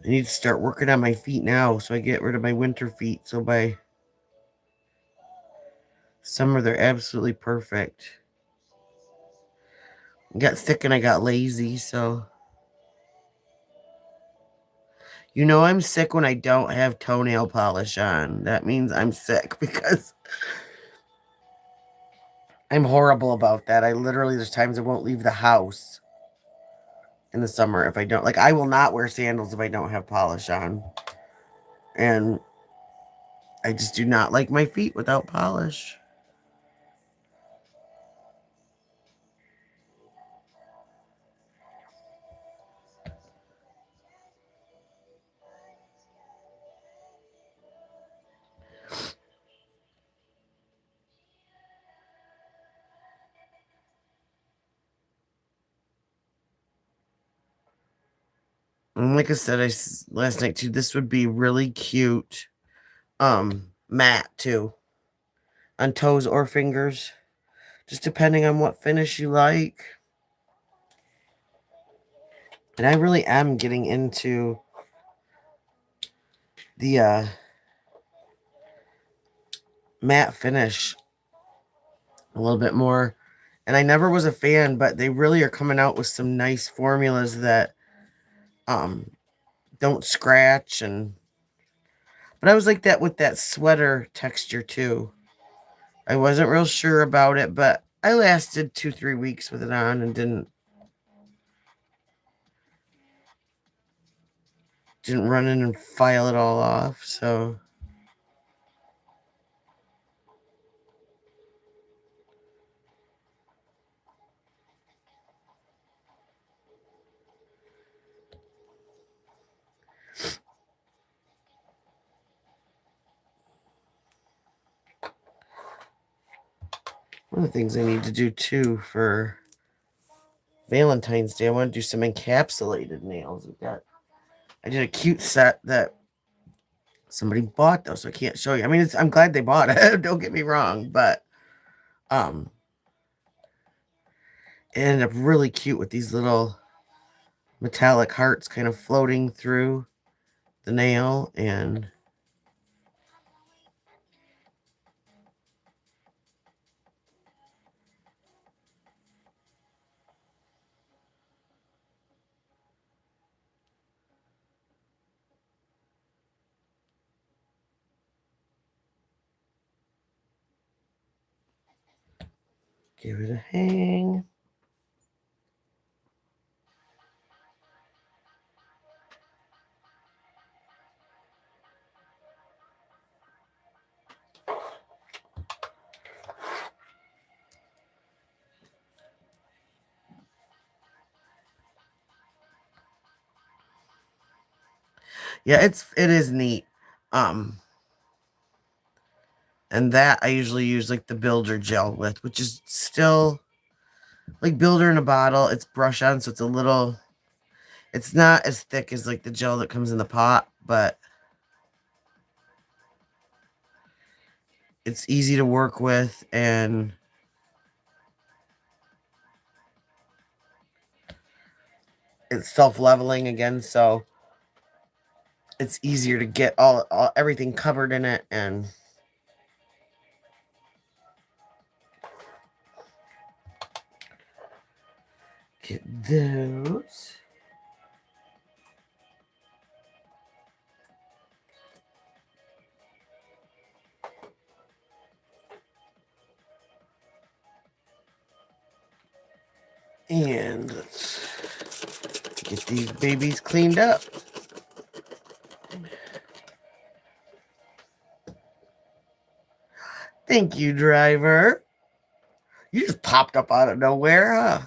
I need to start working on my feet now so I get rid of my winter feet. So by summer, they're absolutely perfect. I got sick and I got lazy, so. You know I'm sick when I don't have toenail polish on. That means I'm sick because I'm horrible about that. I literally, there's times I won't leave the house in the summer if I don't. Like, I will not wear sandals if I don't have polish on. And I just do not like my feet without polish. And like I said, last night too, this would be really cute. Matte too. On toes or fingers. Just depending on what finish you like. And I really am getting into the matte finish a little bit more. And I never was a fan, but they really are coming out with some nice formulas that don't scratch. But I was like that with that sweater texture too. I wasn't real sure about it, but I lasted 2-3 weeks with it on and didn't run in and file it all off. So one of the things I need to do too for Valentine's Day, I want to do some encapsulated nails. I did a cute set that somebody bought though, so I can't show you. I mean, I'm glad they bought it. Don't get me wrong, but um, it ended up really cute with these little metallic hearts kind of floating through the nail and give it a hang. Yeah, it is neat. And that I usually use like the builder gel with, which is still like builder in a bottle. It's brush on, so it's not as thick as like the gel that comes in the pot, but it's easy to work with and it's self-leveling again, so it's easier to get all everything covered in it and get those. And let's get these babies cleaned up. Thank you, driver. You just popped up out of nowhere, huh?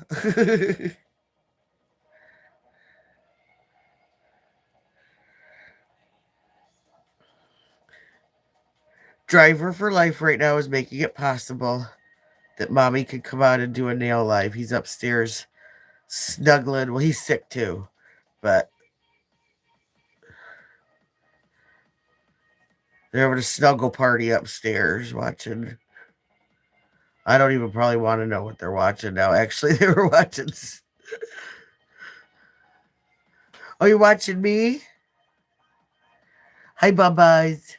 Driver for Life right now is making it possible that mommy could come out and do a nail live. He's upstairs snuggling. Well, he's sick too, but they're having a snuggle party upstairs watching. I don't even probably want to know what they're watching now. Actually, they were watching. Oh, you're watching me? Hi, Bubba's.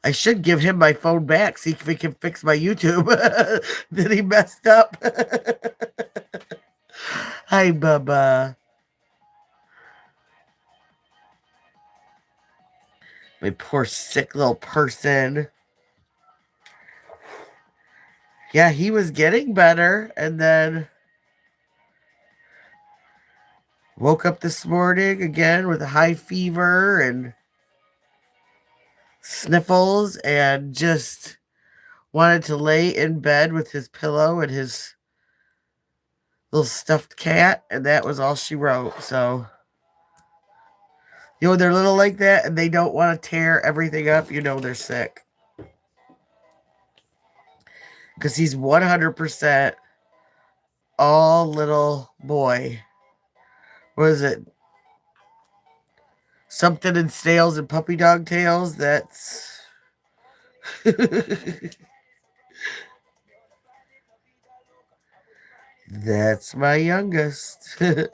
I should give him my phone back, see if he can fix my YouTube that he messed up. Hi, Bubba. My poor sick little person. Yeah, he was getting better and then woke up this morning again with a high fever and sniffles and just wanted to lay in bed with his pillow and his little stuffed cat, and that was all she wrote. So, they're little like that and they don't want to tear everything up, they're sick. because he's 100% all little boy. What is it? Something in snails and puppy dog tails. That's that's my youngest. In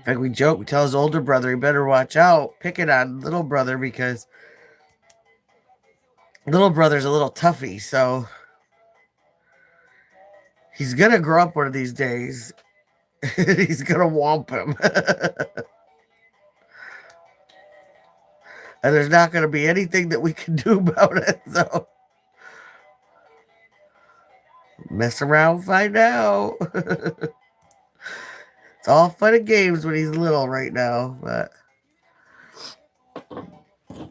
fact, we joke. We tell his older brother he better watch out, picking on little brother because little brother's a little toughy. So he's gonna grow up one of these days. He's gonna whomp him, and there's not gonna be anything that we can do about it. So mess around, find out. It's all fun and games when he's little right now, but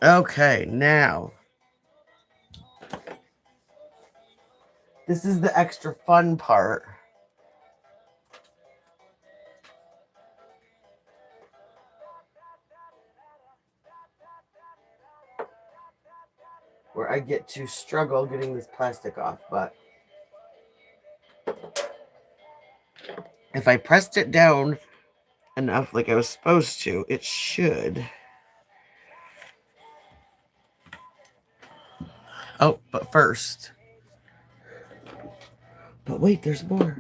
okay, now this is the extra fun part. Where I get to struggle getting this plastic off, but if I pressed it down enough like I was supposed to, it should. Oh, but first. But wait, there's more.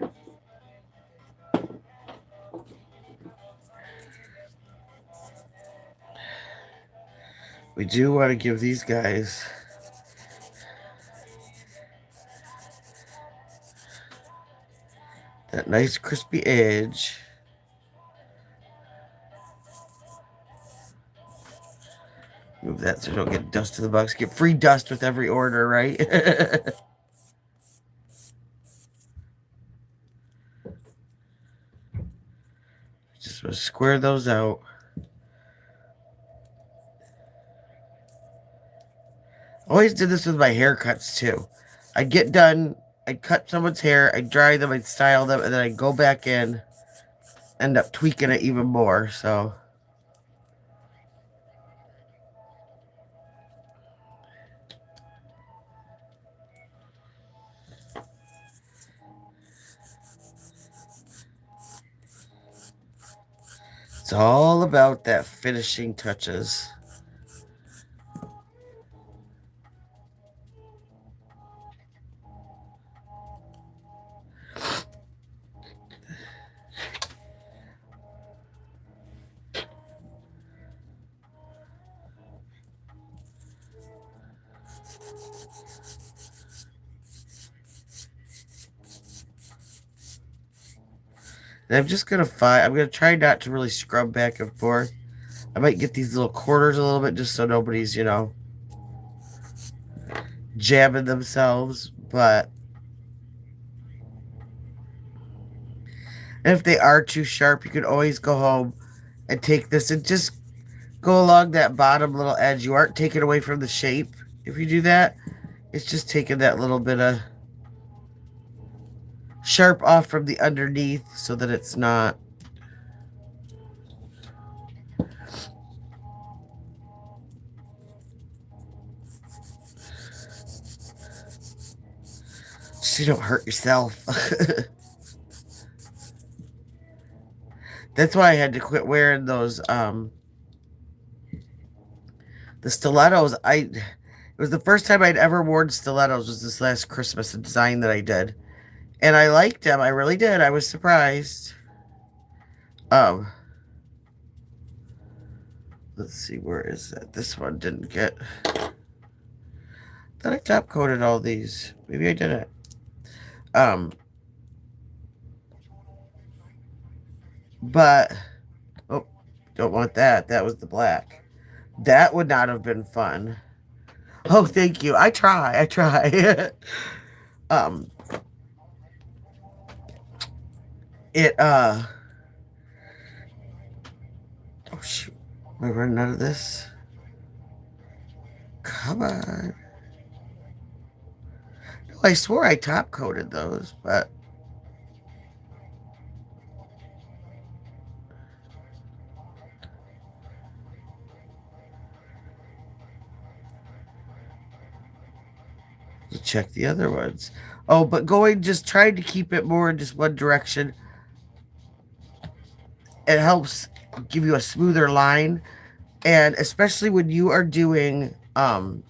We do want to give these guys that nice crispy edge. Move that so we don't get dust in the box. Get free dust with every order, right? Just want to square those out. Always did this with my haircuts too. I'd get done, I'd cut someone's hair, I'd dry them, I'd style them, and then I'd go back in, end up tweaking it even more. So it's all about that finishing touches. And I'm just gonna I'm gonna try not to really scrub back and forth. I might get these little corners a little bit just so nobody's, jabbing themselves. But if they are too sharp, you can always go home and take this and just go along that bottom little edge. You aren't taking away from the shape if you do that. It's just taking that little bit of sharp off from the underneath so that it's not. So you don't hurt yourself. That's why I had to quit wearing those the stilettos. It was the first time I'd ever worn stilettos was this last Christmas, a design that I did. And I liked them. I really did. I was surprised. Let's see, where is that? This one didn't get. Thought I top coated all these. Maybe I didn't. But oh, don't want that. That was the black. That would not have been fun. Oh, thank you. I try. It oh shoot. Am I running out of this? Come on. No, I swore I top coated those, but check the other ones. Oh, but just trying to keep it more in just one direction. It helps give you a smoother line. And especially when you are doing, yeah,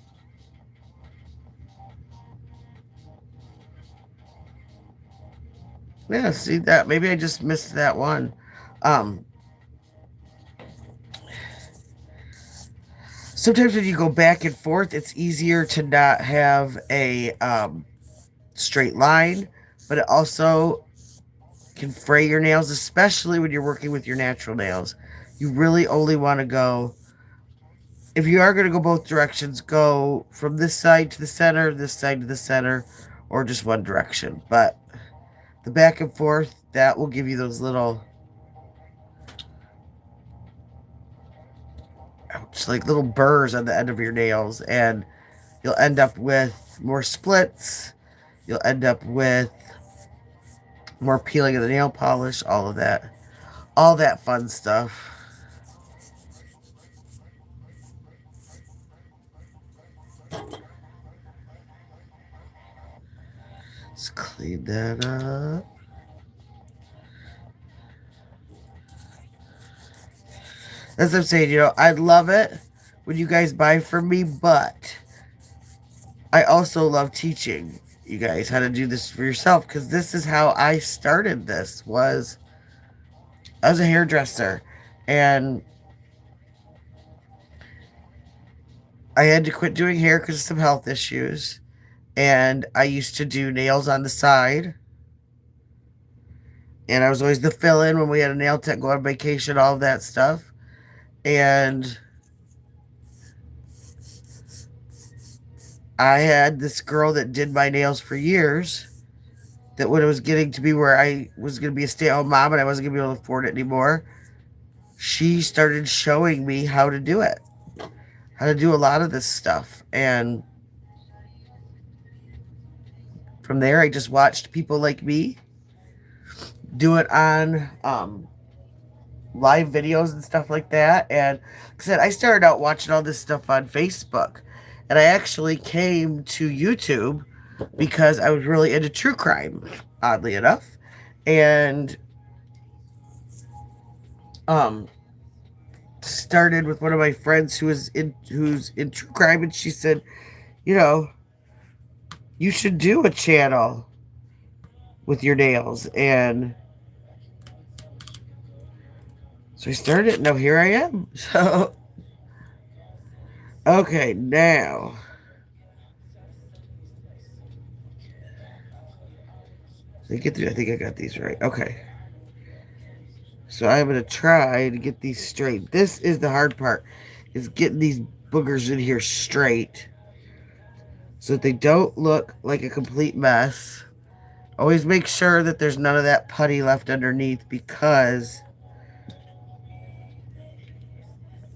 see that? Maybe I just missed that one. Um, Sometimes when you go back and forth, it's easier to not have a straight line, but it also can fray your nails, especially when you're working with your natural nails. You really only want to go, if you are going to go both directions, go from this side to the center, this side to the center, or just one direction. But the back and forth, that will give you those little, ouch, like little burrs on the end of your nails, and you'll end up with more splits. You'll end up with more peeling of the nail polish, all that fun stuff. Let's clean that up. As I'm saying, I love it when you guys buy from me, but I also love teaching you guys how to do this for yourself, because this is how I started this. Was I was a hairdresser, and I had to quit doing hair because of some health issues. And I used to do nails on the side. And I was always the fill-in when we had a nail tech go on vacation, all of that stuff. And I had this girl that did my nails for years, that when it was getting to be where I was going to be a stay-at-home mom and I wasn't going to be able to afford it anymore, she started showing me how to do it, how to do a lot of this stuff. And from there, I just watched people like me do it on live videos and stuff like that. And like I said, I started out watching all this stuff on Facebook. And I actually came to YouTube because I was really into true crime, oddly enough. And started with one of my friends who's in true crime, and she said, you know, you should do a channel with your nails. And so I started it. Now here I am. So okay, now I think I got these right. Okay. So I'm going to try to get these straight. This is the hard part, is getting these boogers in here straight so that they don't look like a complete mess. Always make sure that there's none of that putty left underneath, because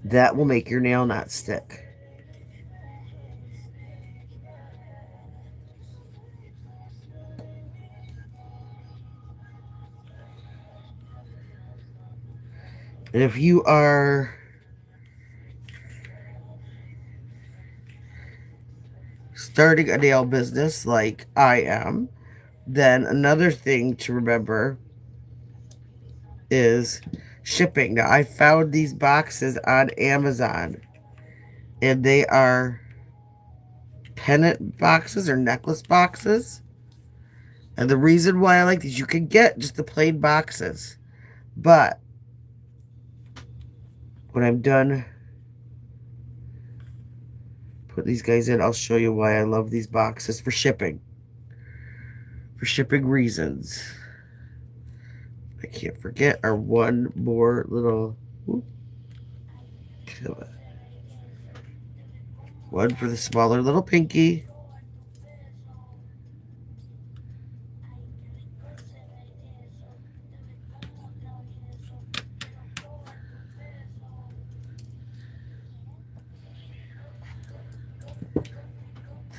that will make your nail not stick. And if you are starting a nail business like I am, then another thing to remember is shipping. Now, I found these boxes on Amazon, and they are pendant boxes or necklace boxes. And the reason why I like these, you can get just the plain boxes, but when I'm done put these guys in, I'll show you why I love these boxes for shipping. For shipping reasons. I can't forget our one more little, one for the smaller little pinky.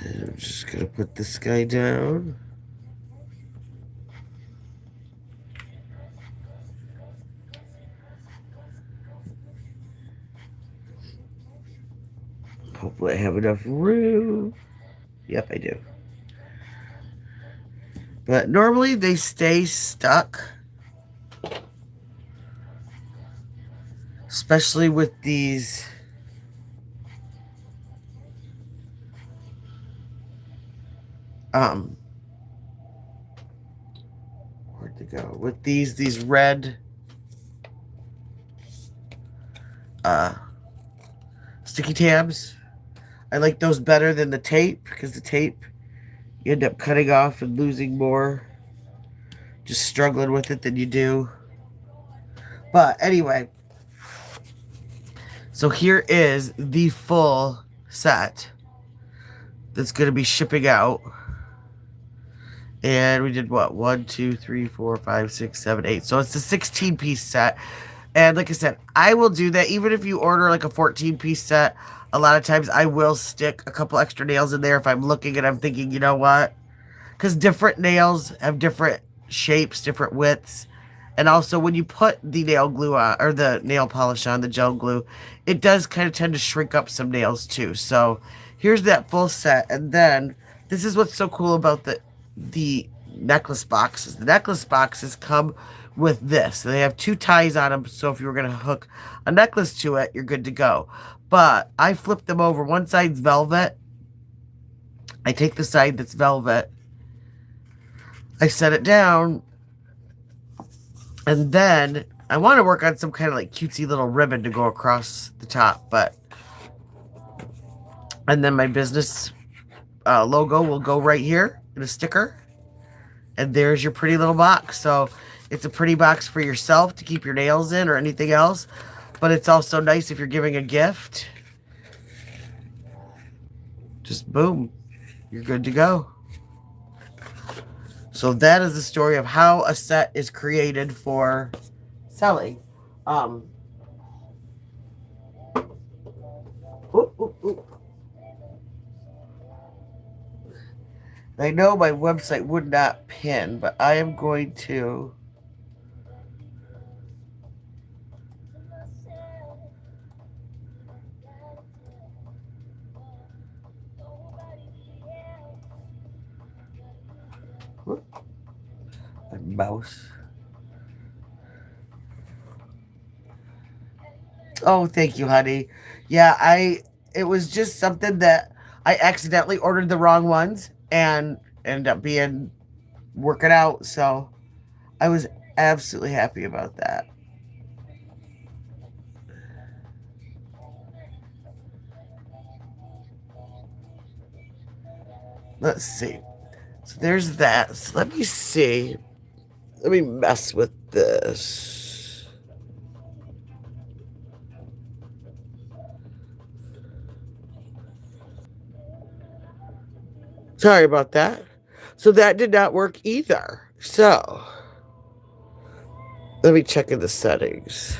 And I'm just going to put this guy down. Hopefully I have enough room. Yep, I do. But normally they stay stuck. Especially with these where'd they go? With these red sticky tabs. I like those better than the tape because the tape you end up cutting off and losing more, just struggling with it than you do. But anyway, so here is the full set that's going to be shipping out. And we did what? 1, 2, 3, 4, 5, 6, 7, 8. So it's a 16-piece set. And like I said, I will do that. Even if you order like a 14-piece set, a lot of times I will stick a couple extra nails in there if I'm looking and I'm thinking, you know what? Because different nails have different shapes, different widths. And also when you put the nail glue on, or the nail polish on, the gel glue, it does kind of tend to shrink up some nails too. So here's that full set. And then this is what's so cool about the necklace boxes. The necklace boxes come with this. They have 2 ties on them, so if you were going to hook a necklace to it, you're good to go. But I flip them over. One side's velvet. I take the side that's velvet. I set it down, and then I want to work on some kind of like cutesy little ribbon to go across the top, and then my business logo will go right here in a sticker, and there's your pretty little box. So it's a pretty box for yourself to keep your nails in or anything else, but it's also nice if you're giving a gift. Just boom, you're good to go. So that is the story of how a set is created for selling. Ooh, ooh, ooh. I know my website would not pin, but I am going to my mouse. Oh, thank you, honey. Yeah, it was just something that I accidentally ordered the wrong ones and ended up working out. So I was absolutely happy about that. Let's see. So there's that. So let me see. Let me mess with this. Sorry about that. So that did not work either. So let me check in the settings.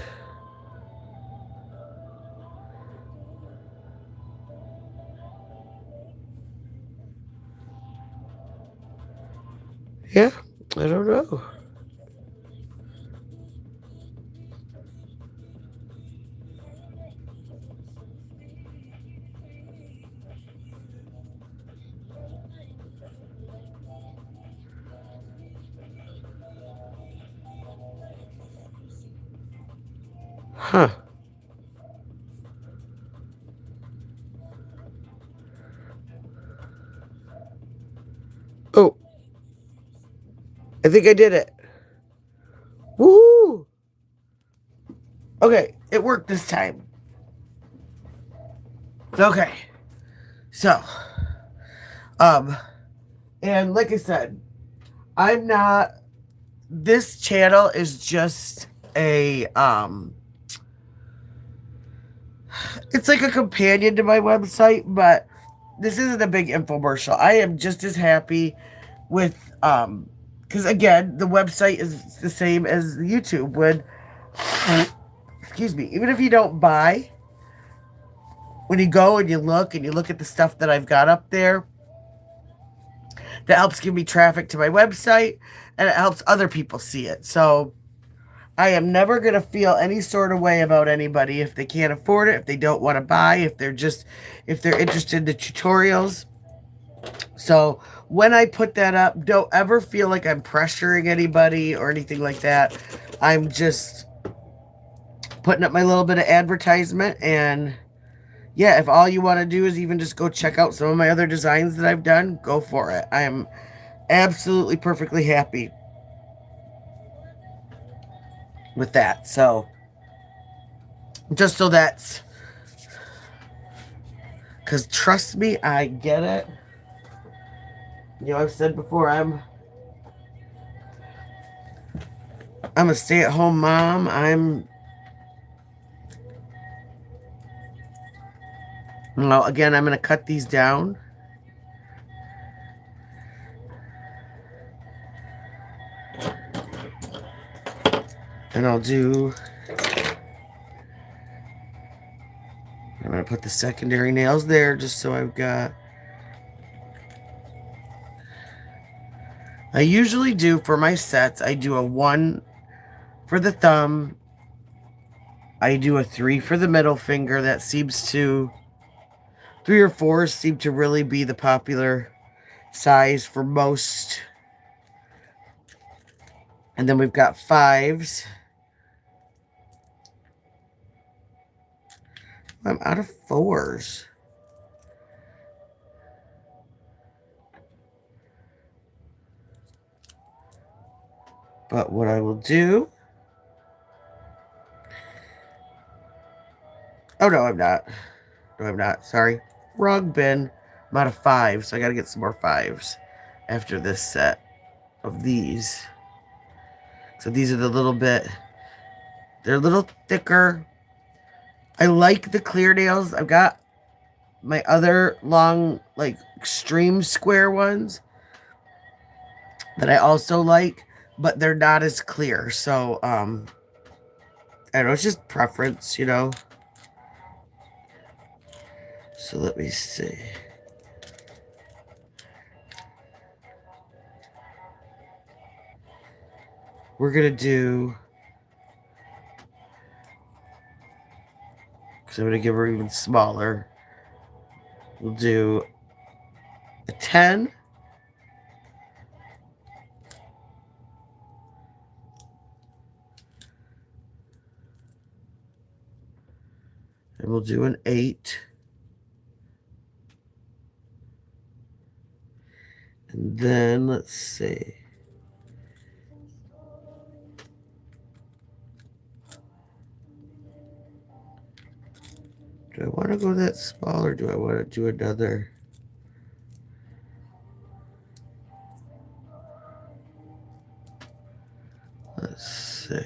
Yeah, I don't know. Huh. Oh, I think I did it. Woo! Okay, it worked this time. Okay. So, and like I said, I'm not, this channel is just it's like a companion to my website, but this isn't a big infomercial. I am just as happy with, because again, the website is the same as YouTube. When, excuse me, even if you don't buy, when you go and you look at the stuff that I've got up there, that helps give me traffic to my website and it helps other people see it. So I am never going to feel any sort of way about anybody if they can't afford it, if they don't want to buy, if they're interested in the tutorials. So when I put that up, don't ever feel like I'm pressuring anybody or anything like that. I'm just putting up my little bit of advertisement. And yeah, if all you want to do is even just go check out some of my other designs that I've done, go for it. I am absolutely perfectly happy with that. So just so that's, because trust me, I get it. You know, I've said before, I'm a stay-at-home mom. Well, again, I'm going to cut these down. And I'm going to put the secondary nails there just so I've got. I usually do for my sets, I do a 1 for the thumb. I do a 3 for the middle finger. That seems to, 3 or 4 seem to really be the popular size for most. And then we've got 5s. I'm out of 4s. But what I will do... Oh, no, I'm not. No, I'm not. Sorry. Wrong bin. I'm out of 5, so I got to get some more 5s after this set of these. So these are the little bit... They're a little thicker. I like the clear nails. I've got my other long, like, extreme square ones that I also like, but they're not as clear. So, I don't know, it's just preference, you know. So let me see. We're going to do... Because I'm going to give her even smaller. We'll do a 10. And we'll do an 8. And then, let's see. Do I want to go that small or do I want to do another? Let's see.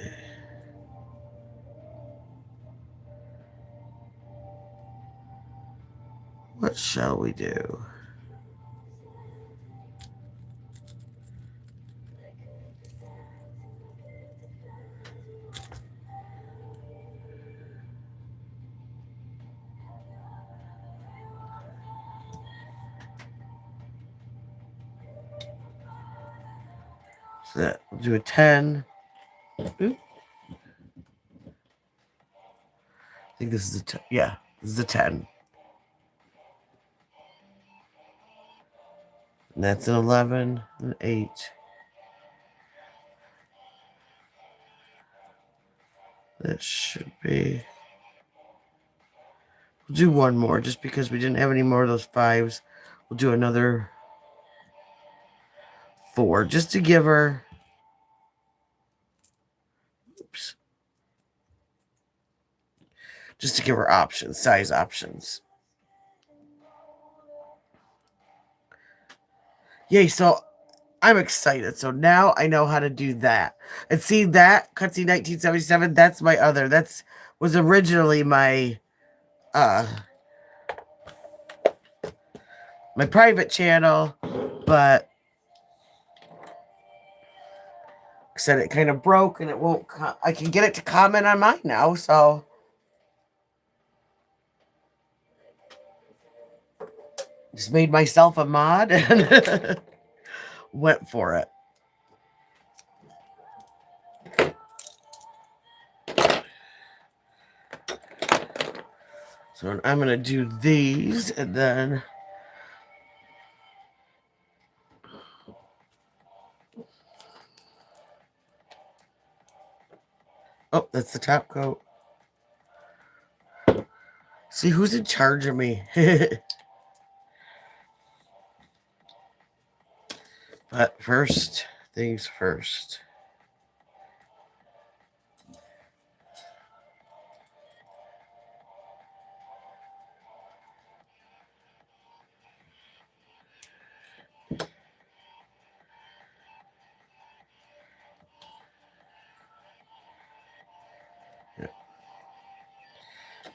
What shall we do? So that, we'll do a 10. Oop. I think this is a 10. Yeah, this is a 10. And that's an 11, an 8. That should be... We'll do one more just because we didn't have any more of those 5s. We'll do another 4 just to give her... Oops. Just to give her options, size options. Yay, so I'm excited. So now I know how to do that. And see that, Cutsy 1977, that's my other. That's was originally my my private channel, but I said it kind of broke and it won't, I can get it to comment on mine now, so just made myself a mod and went for it. So I'm going to do these and then Oh, that's the top coat. See who's in charge of me. But first things first.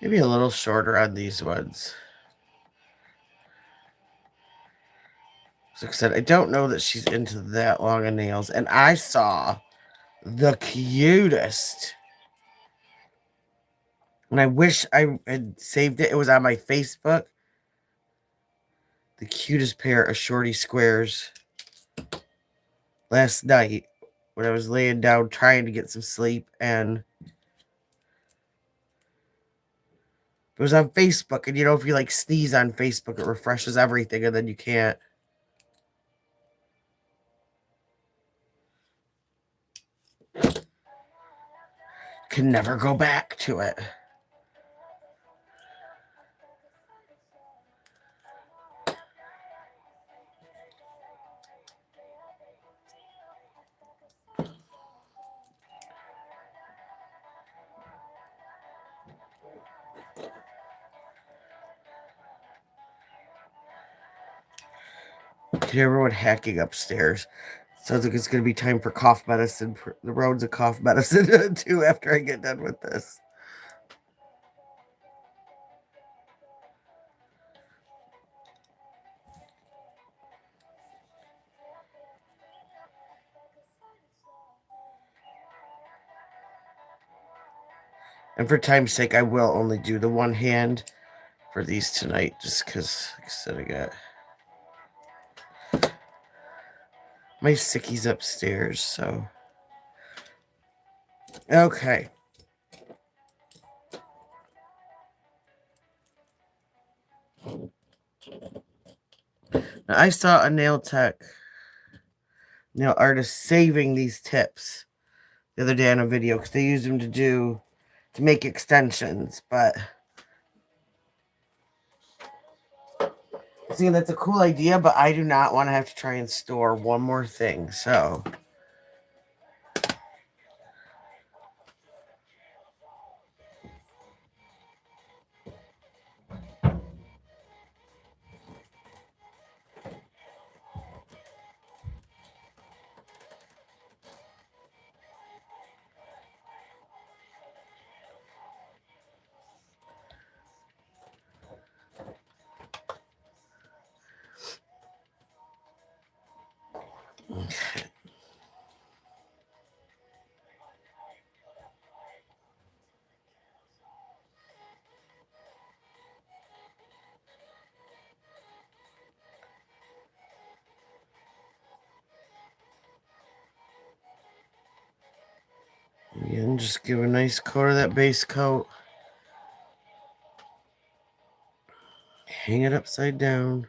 Maybe a little shorter on these ones. Like I said, I don't know that she's into that long of nails. And I saw the cutest. And I wish I had saved it. It was on my Facebook. The cutest pair of shorty squares last night when I was laying down trying to get some sleep. And it was on Facebook. And you know, if you like sneeze on Facebook, it refreshes everything and then you can't. Can never go back to it. Okay, everyone hacking upstairs. Sounds like it's going to be time for cough medicine. The roads of cough medicine too after I get done with this. And for time's sake, I will only do the one hand for these tonight, just because, like I said, I got my sickies upstairs, so. Okay. Now, I saw a nail artist saving these tips the other day on a video because they used them to make extensions, but see, that's a cool idea, but I do not want to have to try and store one more thing, so. Okay. Again, just give a nice coat of that base coat. Hang it upside down.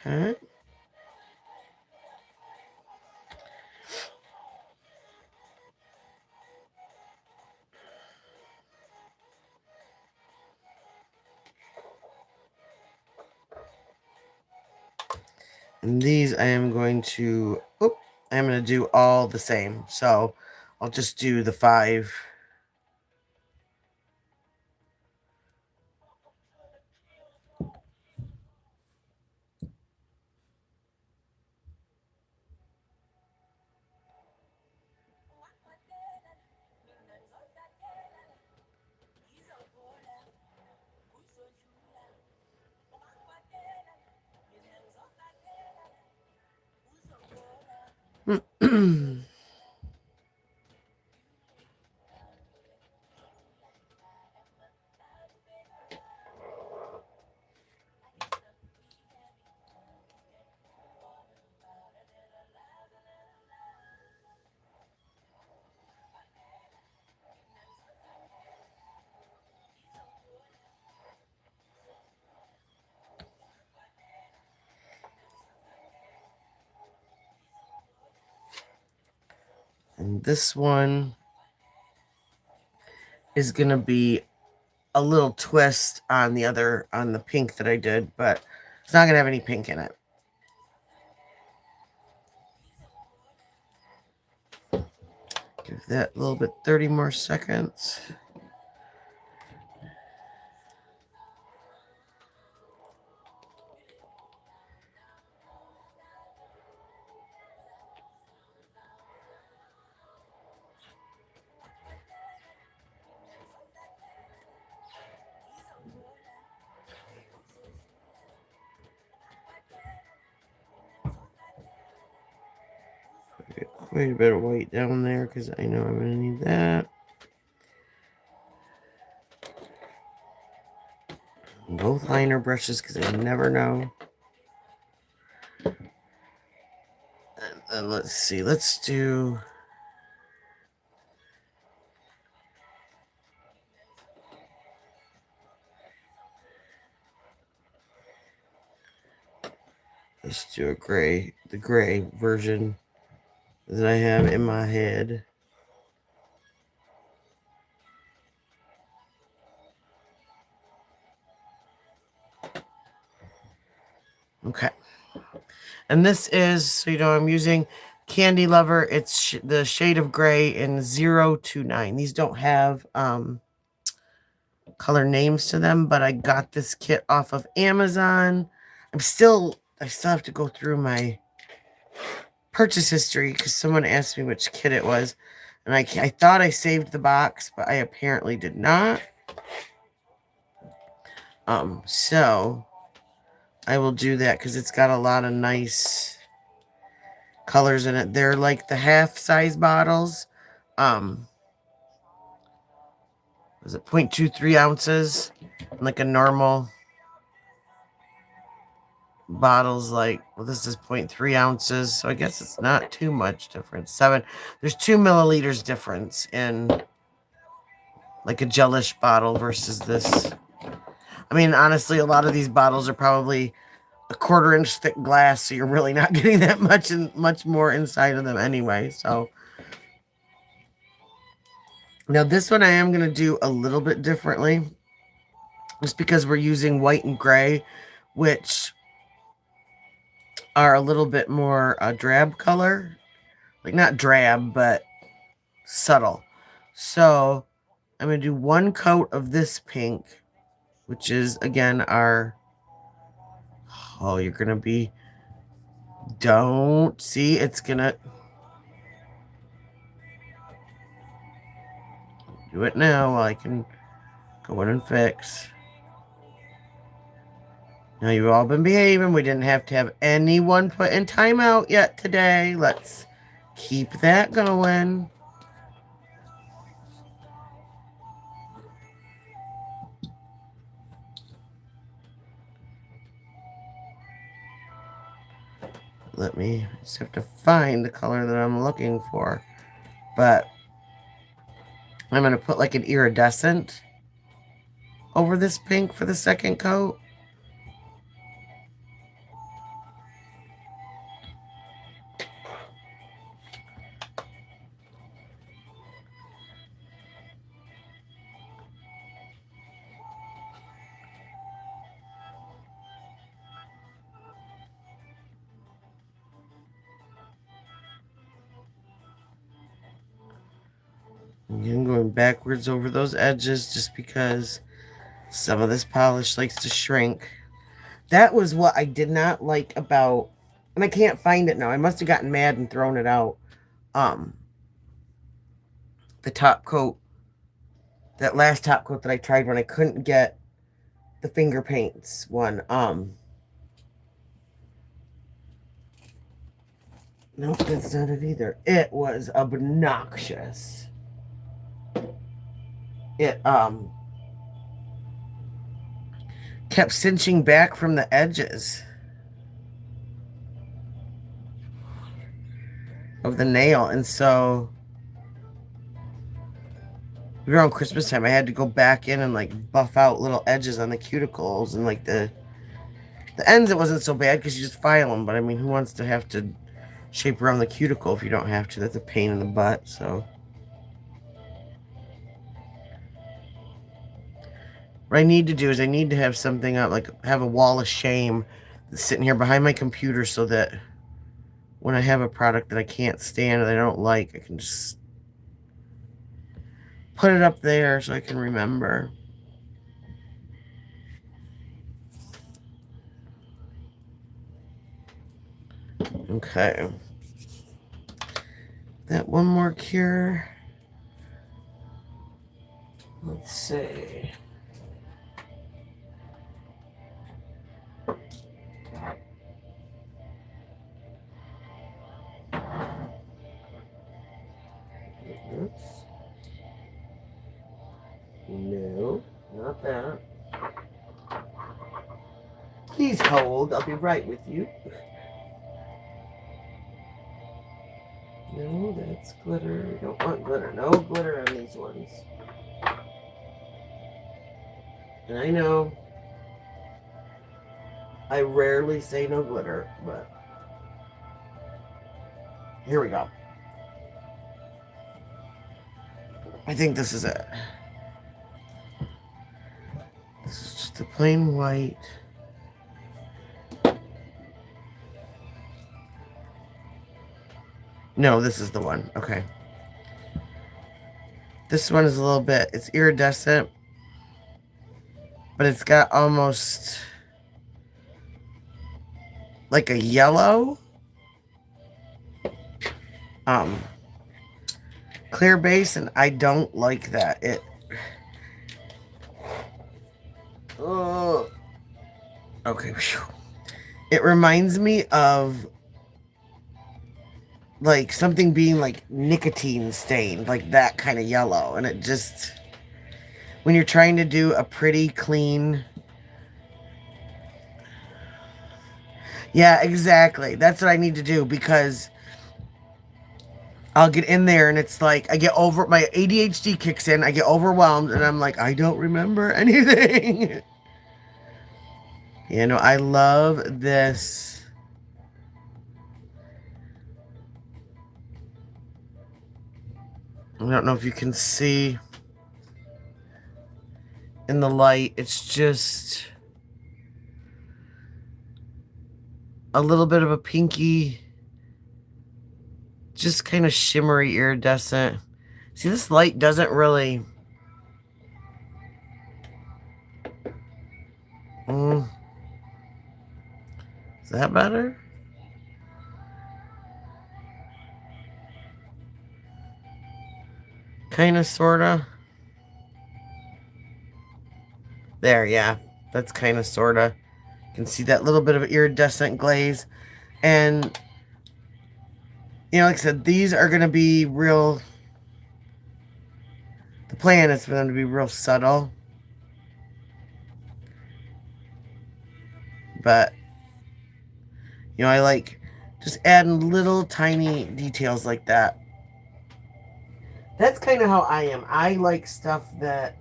Okay. And these I'm going to do all the same. So I'll just do the 5. And this one is going to be a little twist on the pink that I did, but it's not going to have any pink in it. Give that a little bit, 30 more seconds. Get quite a bit of white down there because I know I'm going to need that. Both liner brushes because I never know. And then let's see, let's do... Let's do the gray version that I have in my head. Okay. And this is, so you know, I'm using Candy Lover. It's the shade of gray in 029. These don't have color names to them, but I got this kit off of Amazon. I still have to go through my purchase history because someone asked me which kit it was. And I thought I saved the box, but I apparently did not. So I will do that because it's got a lot of nice colors in it. They're like the half size bottles. Was it 0.23 ounces? Like a normal bottles, like, well, this is 0.3 ounces. So I guess it's not too much difference. There's 2 milliliters difference in like a gelish bottle versus this. I mean, honestly, a lot of these bottles are probably a 1/4 inch thick glass, so you're really not getting that much more inside of them anyway. So now this one I am going to do a little bit differently, just because we're using white and gray, which are a little bit more drab color, like not drab, but subtle. So I'm going to do 1 coat of this pink, which is again our, oh, you're going to be, don't see, it's going to, do it now while I can go in and fix. Now you've all been behaving. We didn't have to have anyone put in timeout yet today. Let's keep that going. Let me just have to find the color that I'm looking for. But I'm going to put like an iridescent over this pink for the second coat. Again, going backwards over those edges just because some of this polish likes to shrink. That was what I did not like about, and I can't find it now. I must have gotten mad and thrown it out. The top coat, that last top coat that I tried when I couldn't get the finger paints one. Nope, that's not it either. It was obnoxious. It kept cinching back from the edges of the nail, and so we were on Christmas time. I had to go back in and like buff out little edges on the cuticles, and like the ends. It wasn't so bad because you just file them, but I mean, who wants to have to shape around the cuticle if you don't have to. That's a pain in the butt, so. What I need to do is I need to have something up, like have a wall of shame that's sitting here behind my computer so that when I have a product that I can't stand or that I don't like, I can just put it up there so I can remember. Okay. That one more cure. Let's see. Oops. No, not that. Please hold. I'll be right with you. No, that's glitter. We don't want glitter. No glitter on these ones. And I know I rarely say no glitter, but here we go. I think this is it. This is just a plain white. No, this is the one. Okay. This one is a little bit, it's iridescent, but it's got almost like a yellow clear base, and I don't like that. Okay. It reminds me of like something being like nicotine stained, like that kind of yellow. And it just, when you're trying to do a pretty clean. Yeah, exactly. That's what I need to do, because I'll get in there and it's like I get over, my ADHD kicks in, I get overwhelmed and I'm like, I don't remember anything. You know, I love this. I don't know if you can see in the light. It's just a little bit of a pinky, just kind of shimmery iridescent. See, this light doesn't really... Is that better? Kind of, sort of. There, yeah. That's kind of, sort of. You can see that little bit of iridescent glaze. And, you know, like I said, these are going to be real... The plan is for them to be real subtle. But, you know, I like just adding little tiny details like that. That's kind of how I am. I like stuff that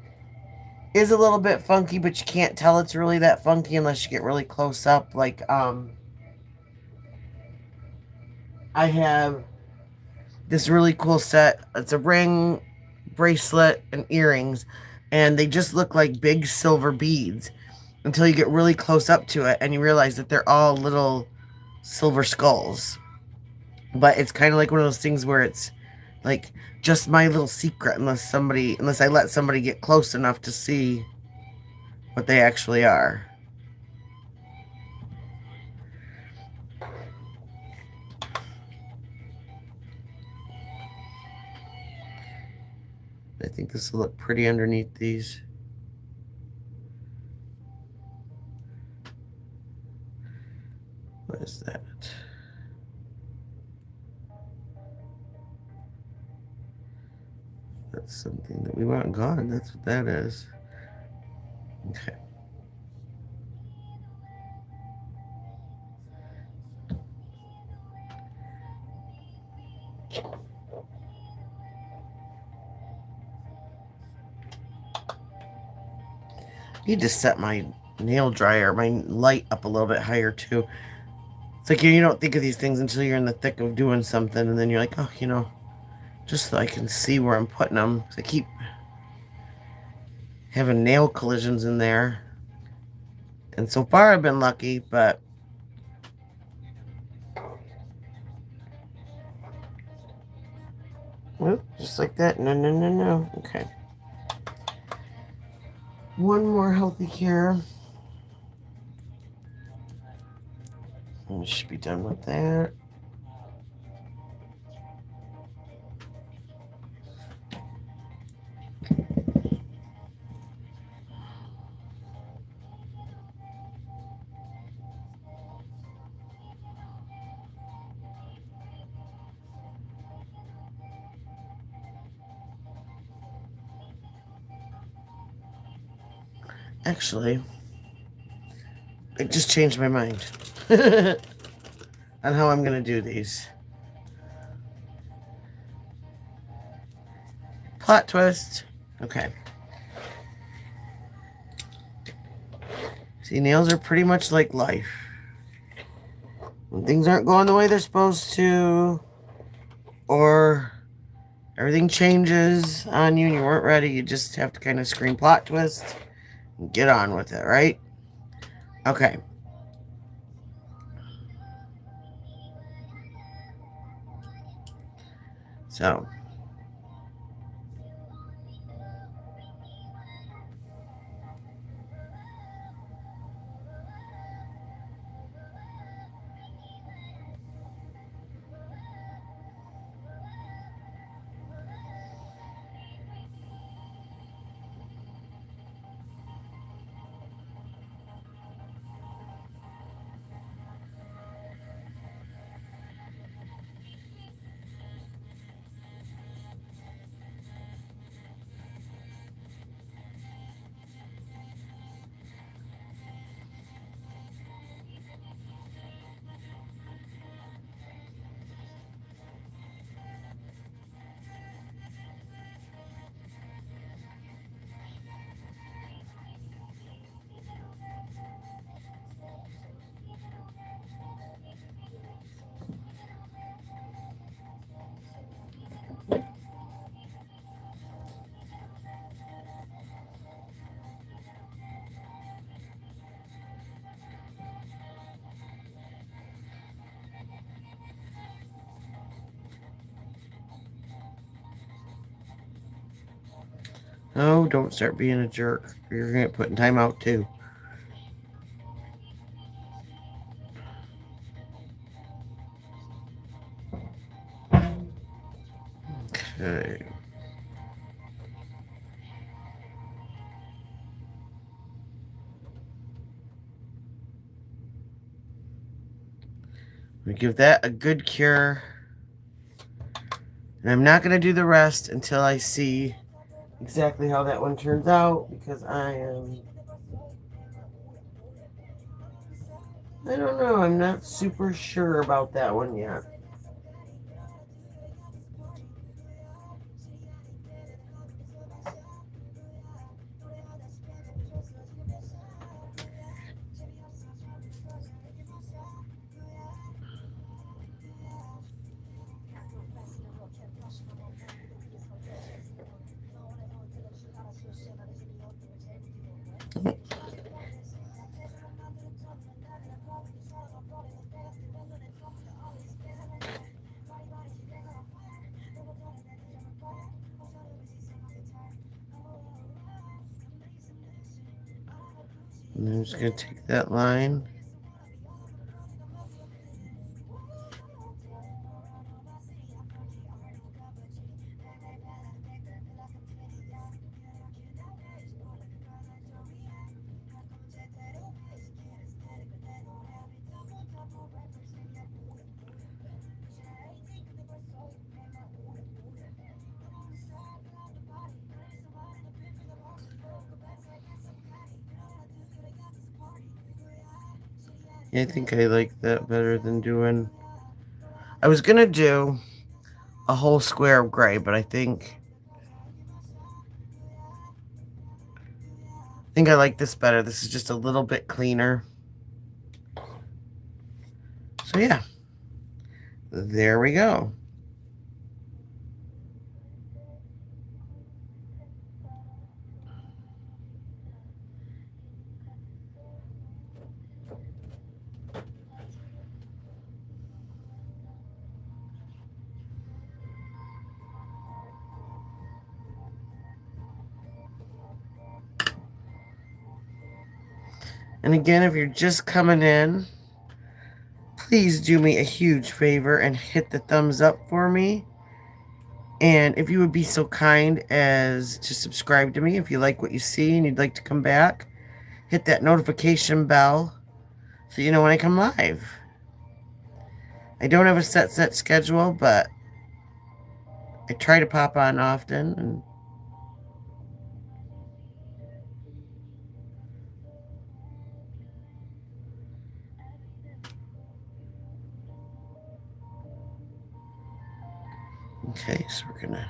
is a little bit funky, but you can't tell it's really that funky unless you get really close up. Like, I have this really cool set. It's a ring, bracelet, and earrings, and they just look like big silver beads until you get really close up to it and you realize that they're all little silver skulls. But it's kind of like one of those things where it's like just my little secret, unless I let somebody get close enough to see what they actually are. I think this will look pretty underneath these. What is that? That's something that we want gone. That's what that is. Okay. I need to set my nail dryer, my light up a little bit higher too. like you don't think of these things until you're in the thick of doing something, and then you're like, oh, just so I can see where I'm putting them. I keep having nail collisions in there. And so far I've been lucky, but just like that. No, no, no, no. Okay. One more Healthy Care. We should be done with that. Actually, I just changed my mind on how I'm going to do these. Plot twist. Okay. See, nails are pretty much like life. When things aren't going the way they're supposed to, or everything changes on you and you weren't ready, you just have to kind of scream plot twist and get on with it, right? Okay. So, oh, don't start being a jerk. You're going to get put in timeout too. Okay. We give that a good cure. And I'm not going to do the rest until I see exactly how that one turns out, because I don't know, I'm not super sure about that one yet. And I'm just going to take that line. Yeah, I think I like that better than doing... I was going to do a whole square of gray, but I think I like this better. This is just a little bit cleaner. So yeah, there we go. And again, if you're just coming in, please do me a huge favor and hit the thumbs up for me. And if you would be so kind as to subscribe to me if you like what you see and you'd like to come back, hit that notification bell so you know when I come live. I don't have a set schedule, but I try to pop on often. And okay, so we're gonna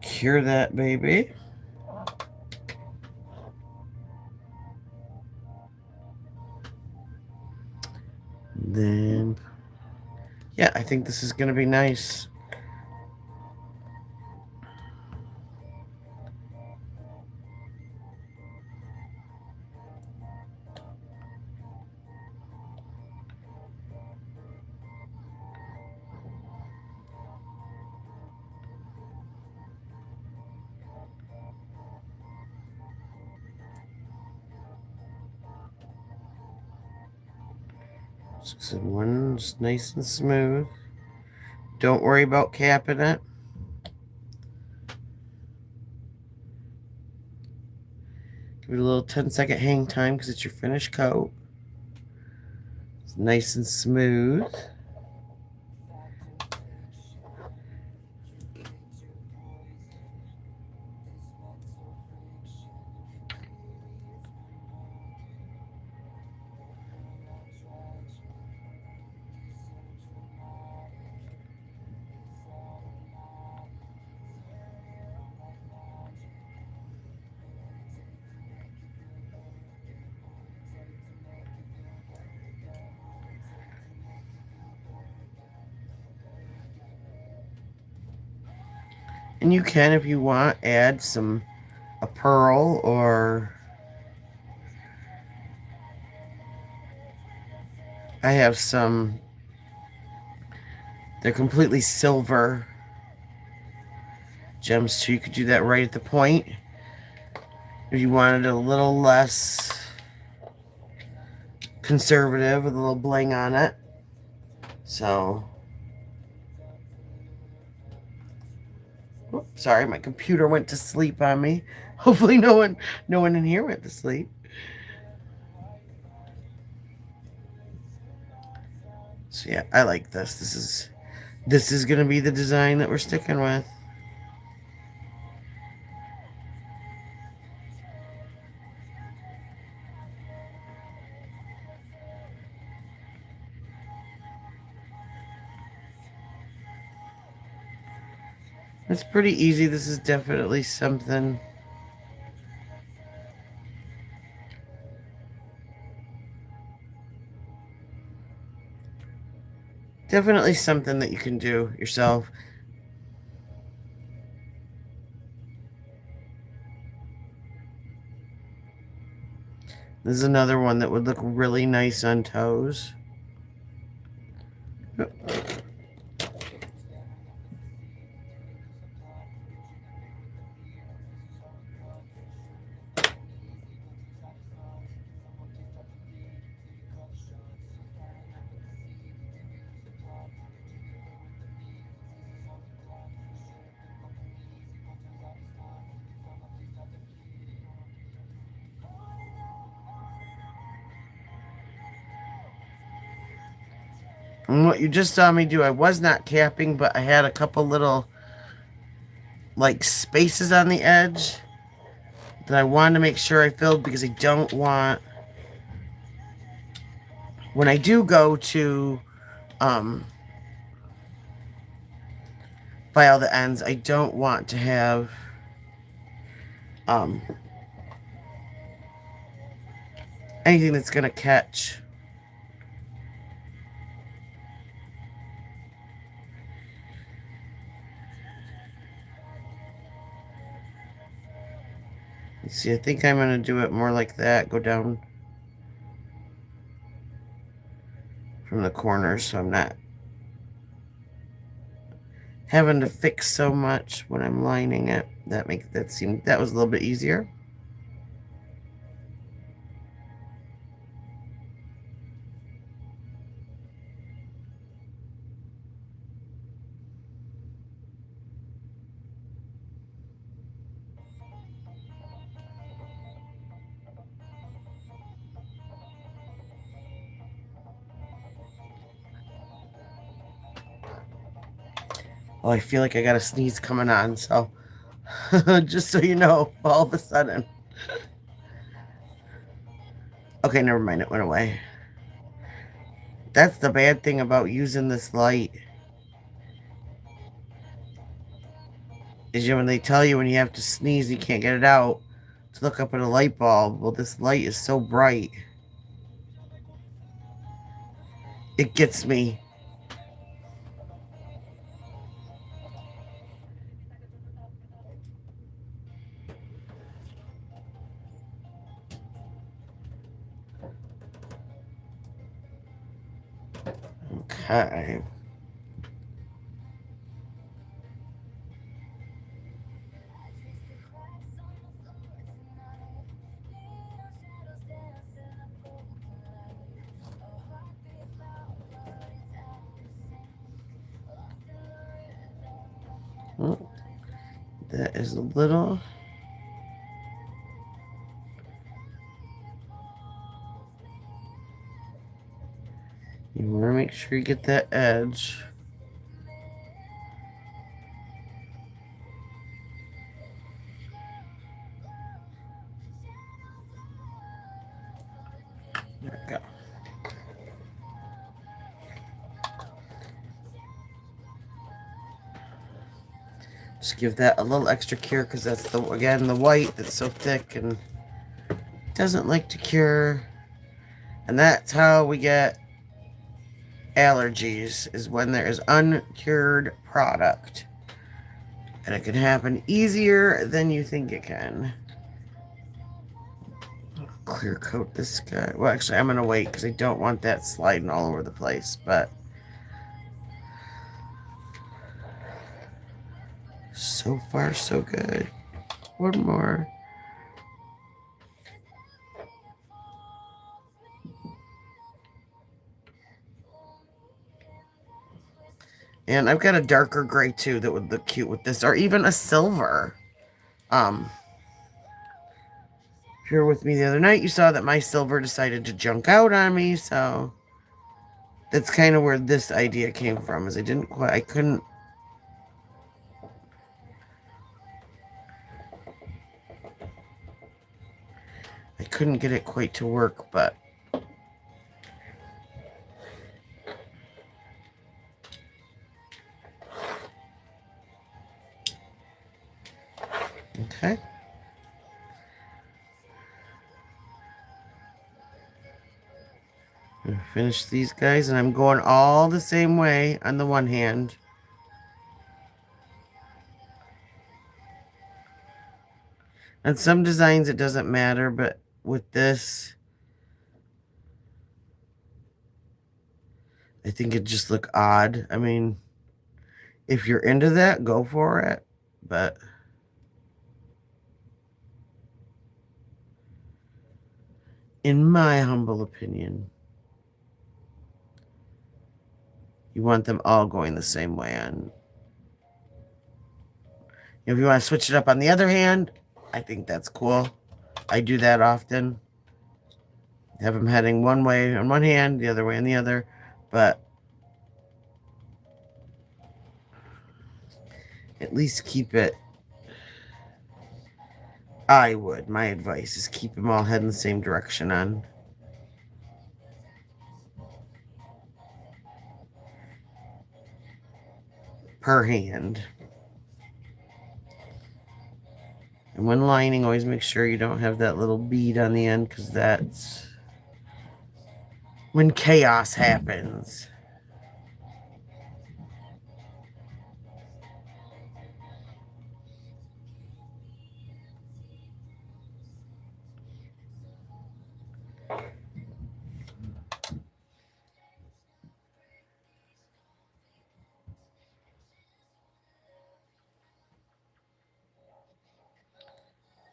cure that baby. Then, yeah, I think this is gonna be nice. So one's nice and smooth. Don't worry about capping it. Give it a little 10-second hang time because it's your finished coat. It's nice and smooth. And you can, if you want, add a pearl or I have some, they're completely silver gems too. You could do that right at the point if you wanted it a little less conservative with a little bling on it. So, oops, sorry, my computer went to sleep on me. Hopefully no one in here went to sleep. So yeah, I like this. This is gonna be the design that we're sticking with. It's pretty easy. This is definitely something. Definitely something that you can do yourself. This is another one that would look really nice on toes. And what you just saw me do, I was not capping, but I had a couple little like spaces on the edge that I wanted to make sure I filled because I don't want, when I do go to file the ends, I don't want to have anything that's going to catch See, I think I'm going to do it more like that. Go down from the corners so I'm not having to fix so much when I'm lining it. That was a little bit easier. Oh, I feel like I got a sneeze coming on, so just so you know, all of a sudden. Okay, never mind, it went away. That's the bad thing about using this light. Is when they tell you when you have to sneeze, you can't get it out, to look up at a light bulb. Well, this light is so bright. It gets me. Okay. Oh, that is a little. You want to make sure you get that edge. There we go. Just give that a little extra cure because that's the white that's so thick and doesn't like to cure. And that's how we get allergies, is when there is uncured product. And it can happen easier than you think it can. Clear coat this guy. Well, actually, I'm going to wait because I don't want that sliding all over the place. But so far, so good. One more. And I've got a darker gray too that would look cute with this, or even a silver. If you were with me the other night, you saw that my silver decided to junk out on me, so that's kind of where this idea came from, is I couldn't get it quite to work, but okay. Finish these guys, and I'm going all the same way on the one hand. On some designs it doesn't matter, but with this, I think it just look odd. I mean, if you're into that, go for it, but in my humble opinion, you want them all going the same way on. If you want to switch it up on the other hand, I think that's cool. I do that often. Have them heading one way on one hand, the other way on the other. But at least keep it. I would. My advice is keep them all heading the same direction on. Per hand. And when lining, always make sure you don't have that little bead on the end, because that's when chaos happens.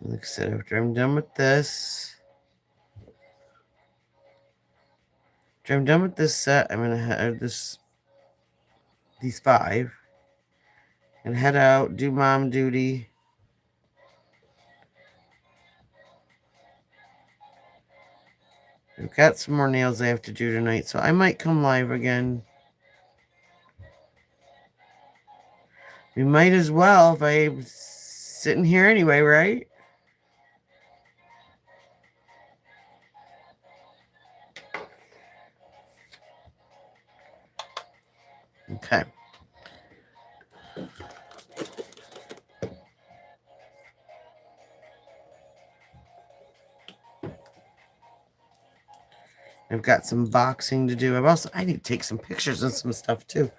Like I said, after I'm done with this, set, I'm gonna have these 5 and head out, do mom duty. I've got some more nails I have to do tonight, so I might come live again. We might as well if I'm sitting here anyway, right? Okay. I've got some boxing to do. I need to take some pictures and some stuff too.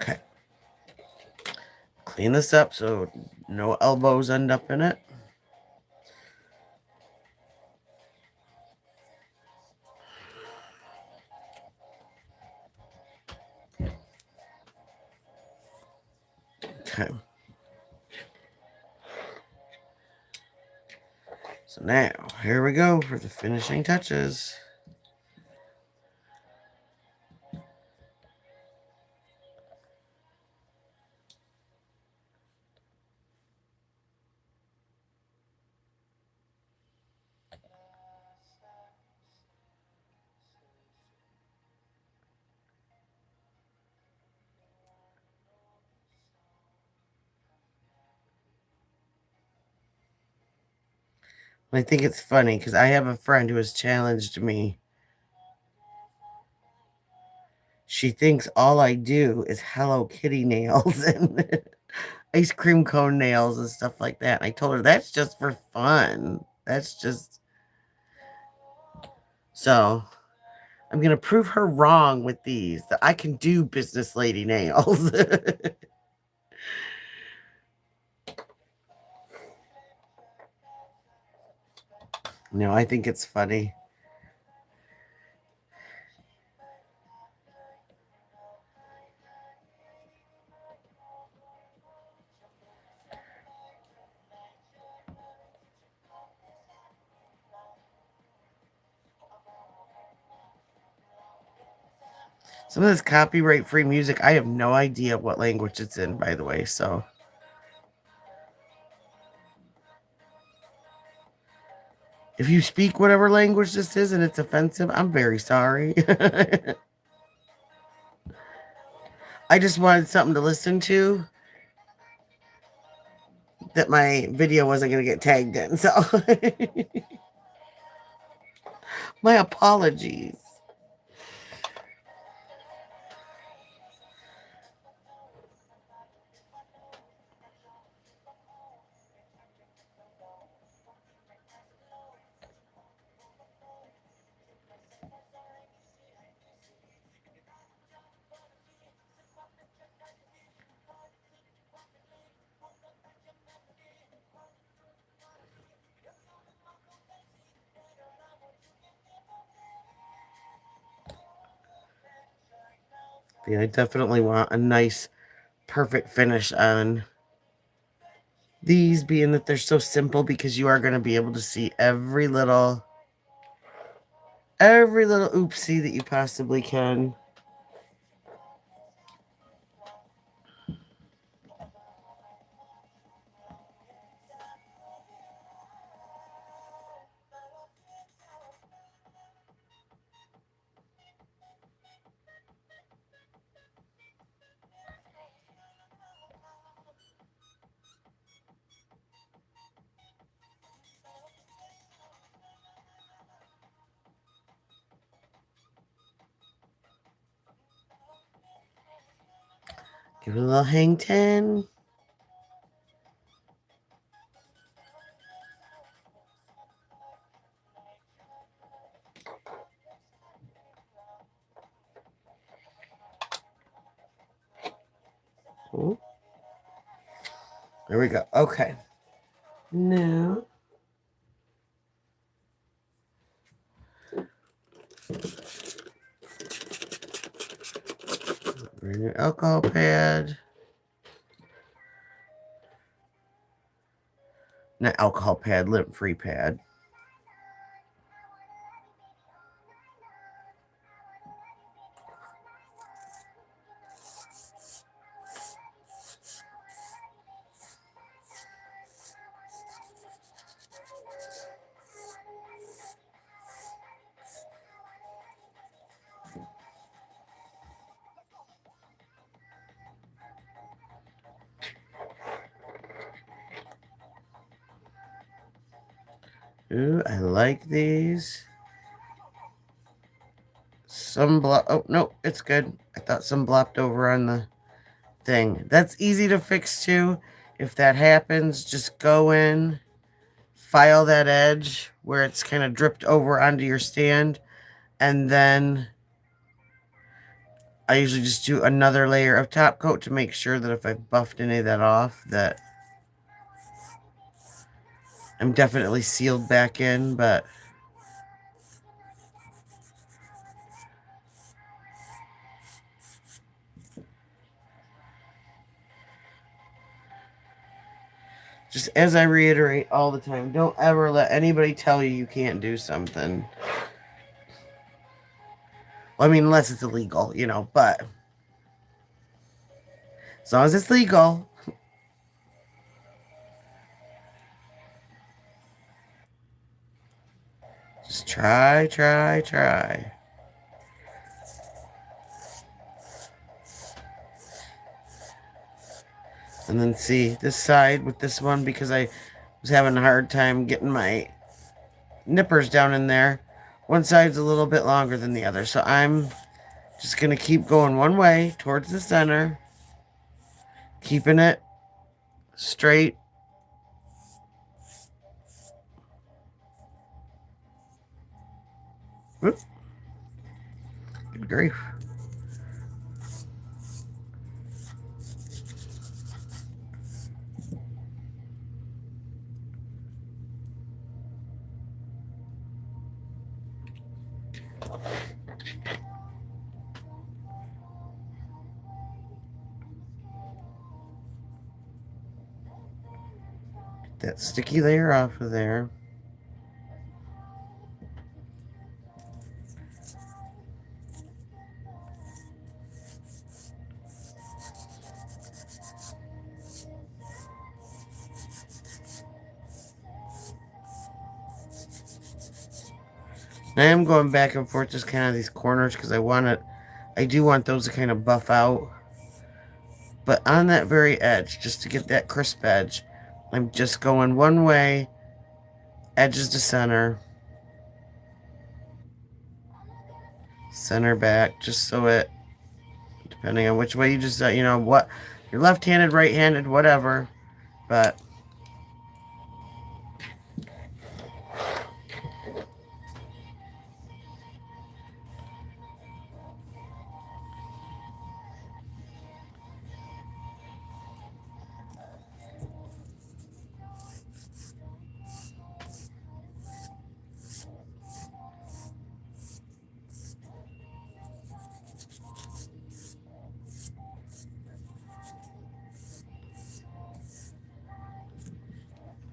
Okay. Clean this up so no elbows end up in it. Okay. So now, here we go for the finishing touches. I think it's funny because I have a friend who has challenged me. She thinks all I do is Hello Kitty nails and ice cream cone nails and stuff like that. And I told her that's just for fun. That's just so I'm gonna prove her wrong with these that I can do business lady nails. No, I think it's funny. Some of this copyright-free music, I have no idea what language it's in, by the way, so. If you speak whatever language this is and it's offensive, I'm very sorry. I just wanted something to listen to that my video wasn't going to get tagged in, so. My apologies. Yeah, I definitely want a nice, perfect finish on these, being that they're so simple, because you are going to be able to see every little oopsie that you possibly can. Give it a little hang 10. Ooh. There we go. Okay. Now, Bring your alcohol pad. Not alcohol pad, lint-free pad. Ooh, I like these. Some oh, no, it's good. I thought some blopped over on the thing. That's easy to fix too. If that happens, just go in, file that edge where it's kind of dripped over onto your stand, and then I usually just do another layer of top coat to make sure that if I've buffed any of that off, that I'm definitely sealed back in, but just as I reiterate all the time, don't ever let anybody tell you can't do something. Well, I mean, unless it's illegal, you know, but as long as it's legal. Just try. And then see this side with this one, because I was having a hard time getting my nippers down in there. One side's a little bit longer than the other. So I'm just going to keep going one way towards the center, keeping it straight. Whoop. Good grief. Get that sticky layer off of there. I am going back and forth just kind of these corners because I do want those to kind of buff out. But on that very edge, just to get that crisp edge, I'm just going one way, edges to center, center back, just so it, depending on which way you just, you know, what, you're left-handed, right-handed, whatever, but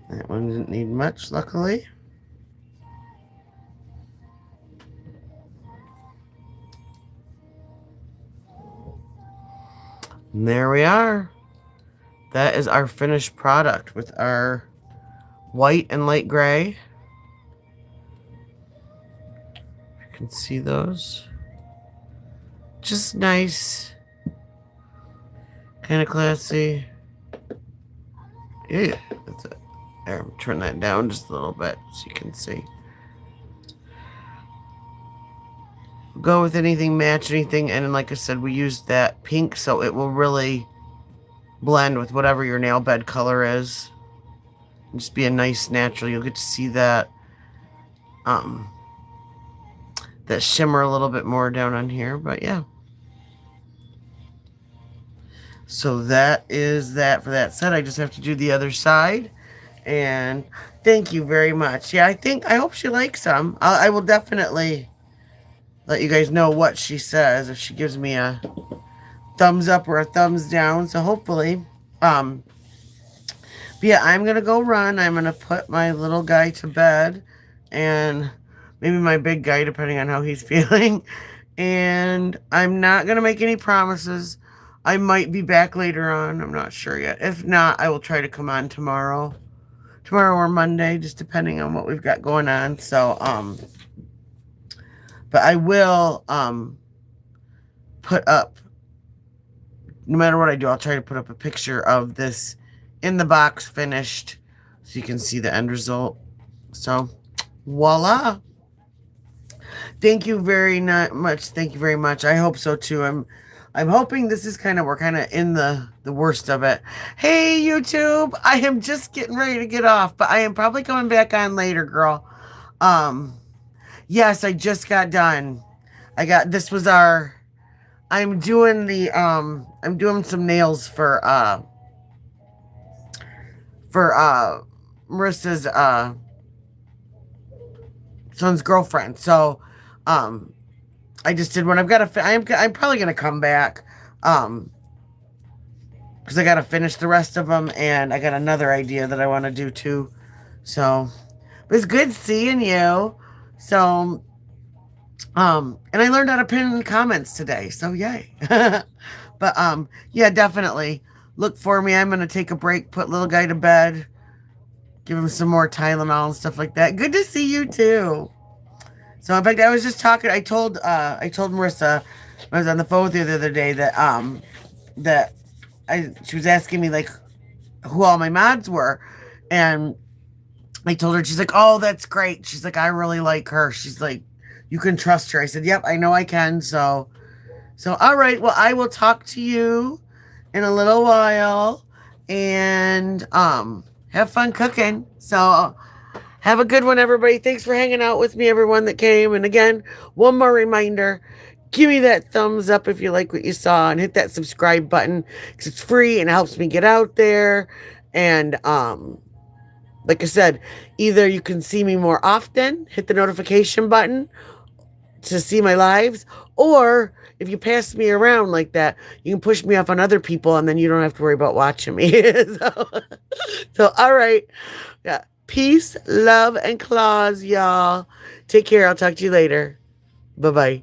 that one didn't need much, luckily. And there we are. That is our finished product with our white and light gray. You can see those. Just nice. Kind of classy. Yeah, that's it. There, turn that down just a little bit so you can see. Go with anything, match anything, and like I said, we used that pink so it will really blend with whatever your nail bed color is. Just be a nice natural. You'll get to see that that shimmer a little bit more down on here, but yeah. So that is that for that set. I just have to do the other side. And thank you very much. Yeah, I hope she likes them. I will definitely let you guys know what she says if she gives me a thumbs up or a thumbs down. So hopefully, but yeah, I'm gonna go run. I'm gonna put my little guy to bed, and maybe my big guy, depending on how he's feeling. And I'm not gonna make any promises. I might be back later on. I'm not sure yet. If not, I will try to come on tomorrow or Monday, just depending on what we've got going on. So, but I will put up, no matter what I do, I'll try to put up a picture of this in the box finished so you can see the end result. So voila. Thank you very much. Thank you very much. I hope so too. I'm hoping this is we're kind of in the worst of it. Hey YouTube, I am just getting ready to get off, but I am probably coming back on later, girl. Yes, I just got done. This was our, I'm doing some nails for Marissa's son's girlfriend. So I just did one. I'm probably gonna come back because I gotta finish the rest of them, and I got another idea that I want to do too. So it was good seeing you. So and I learned how to pin comments today, so yay. But yeah, definitely look for me. I'm gonna take a break, put little guy to bed, give him some more Tylenol and stuff like that. Good to see you too. So in fact, I was just talking. I told Marissa, I was on the phone with her the other day, that she was asking me like who all my mods were, and I told her. She's like, "Oh, that's great." She's like, "I really like her." She's like, "You can trust her." I said, "Yep, I know I can." So all right. Well, I will talk to you in a little while, and have fun cooking. So have a good one, everybody. Thanks for hanging out with me, everyone that came. And again, one more reminder, give me that thumbs up if you like what you saw, and hit that subscribe button because it's free and it helps me get out there. And like I said, either you can see me more often, hit the notification button to see my lives, or if you pass me around like that, you can push me off on other people, and then you don't have to worry about watching me. So all right. Yeah. Peace, love, and claws, y'all. Take care. I'll talk to you later. Bye-bye.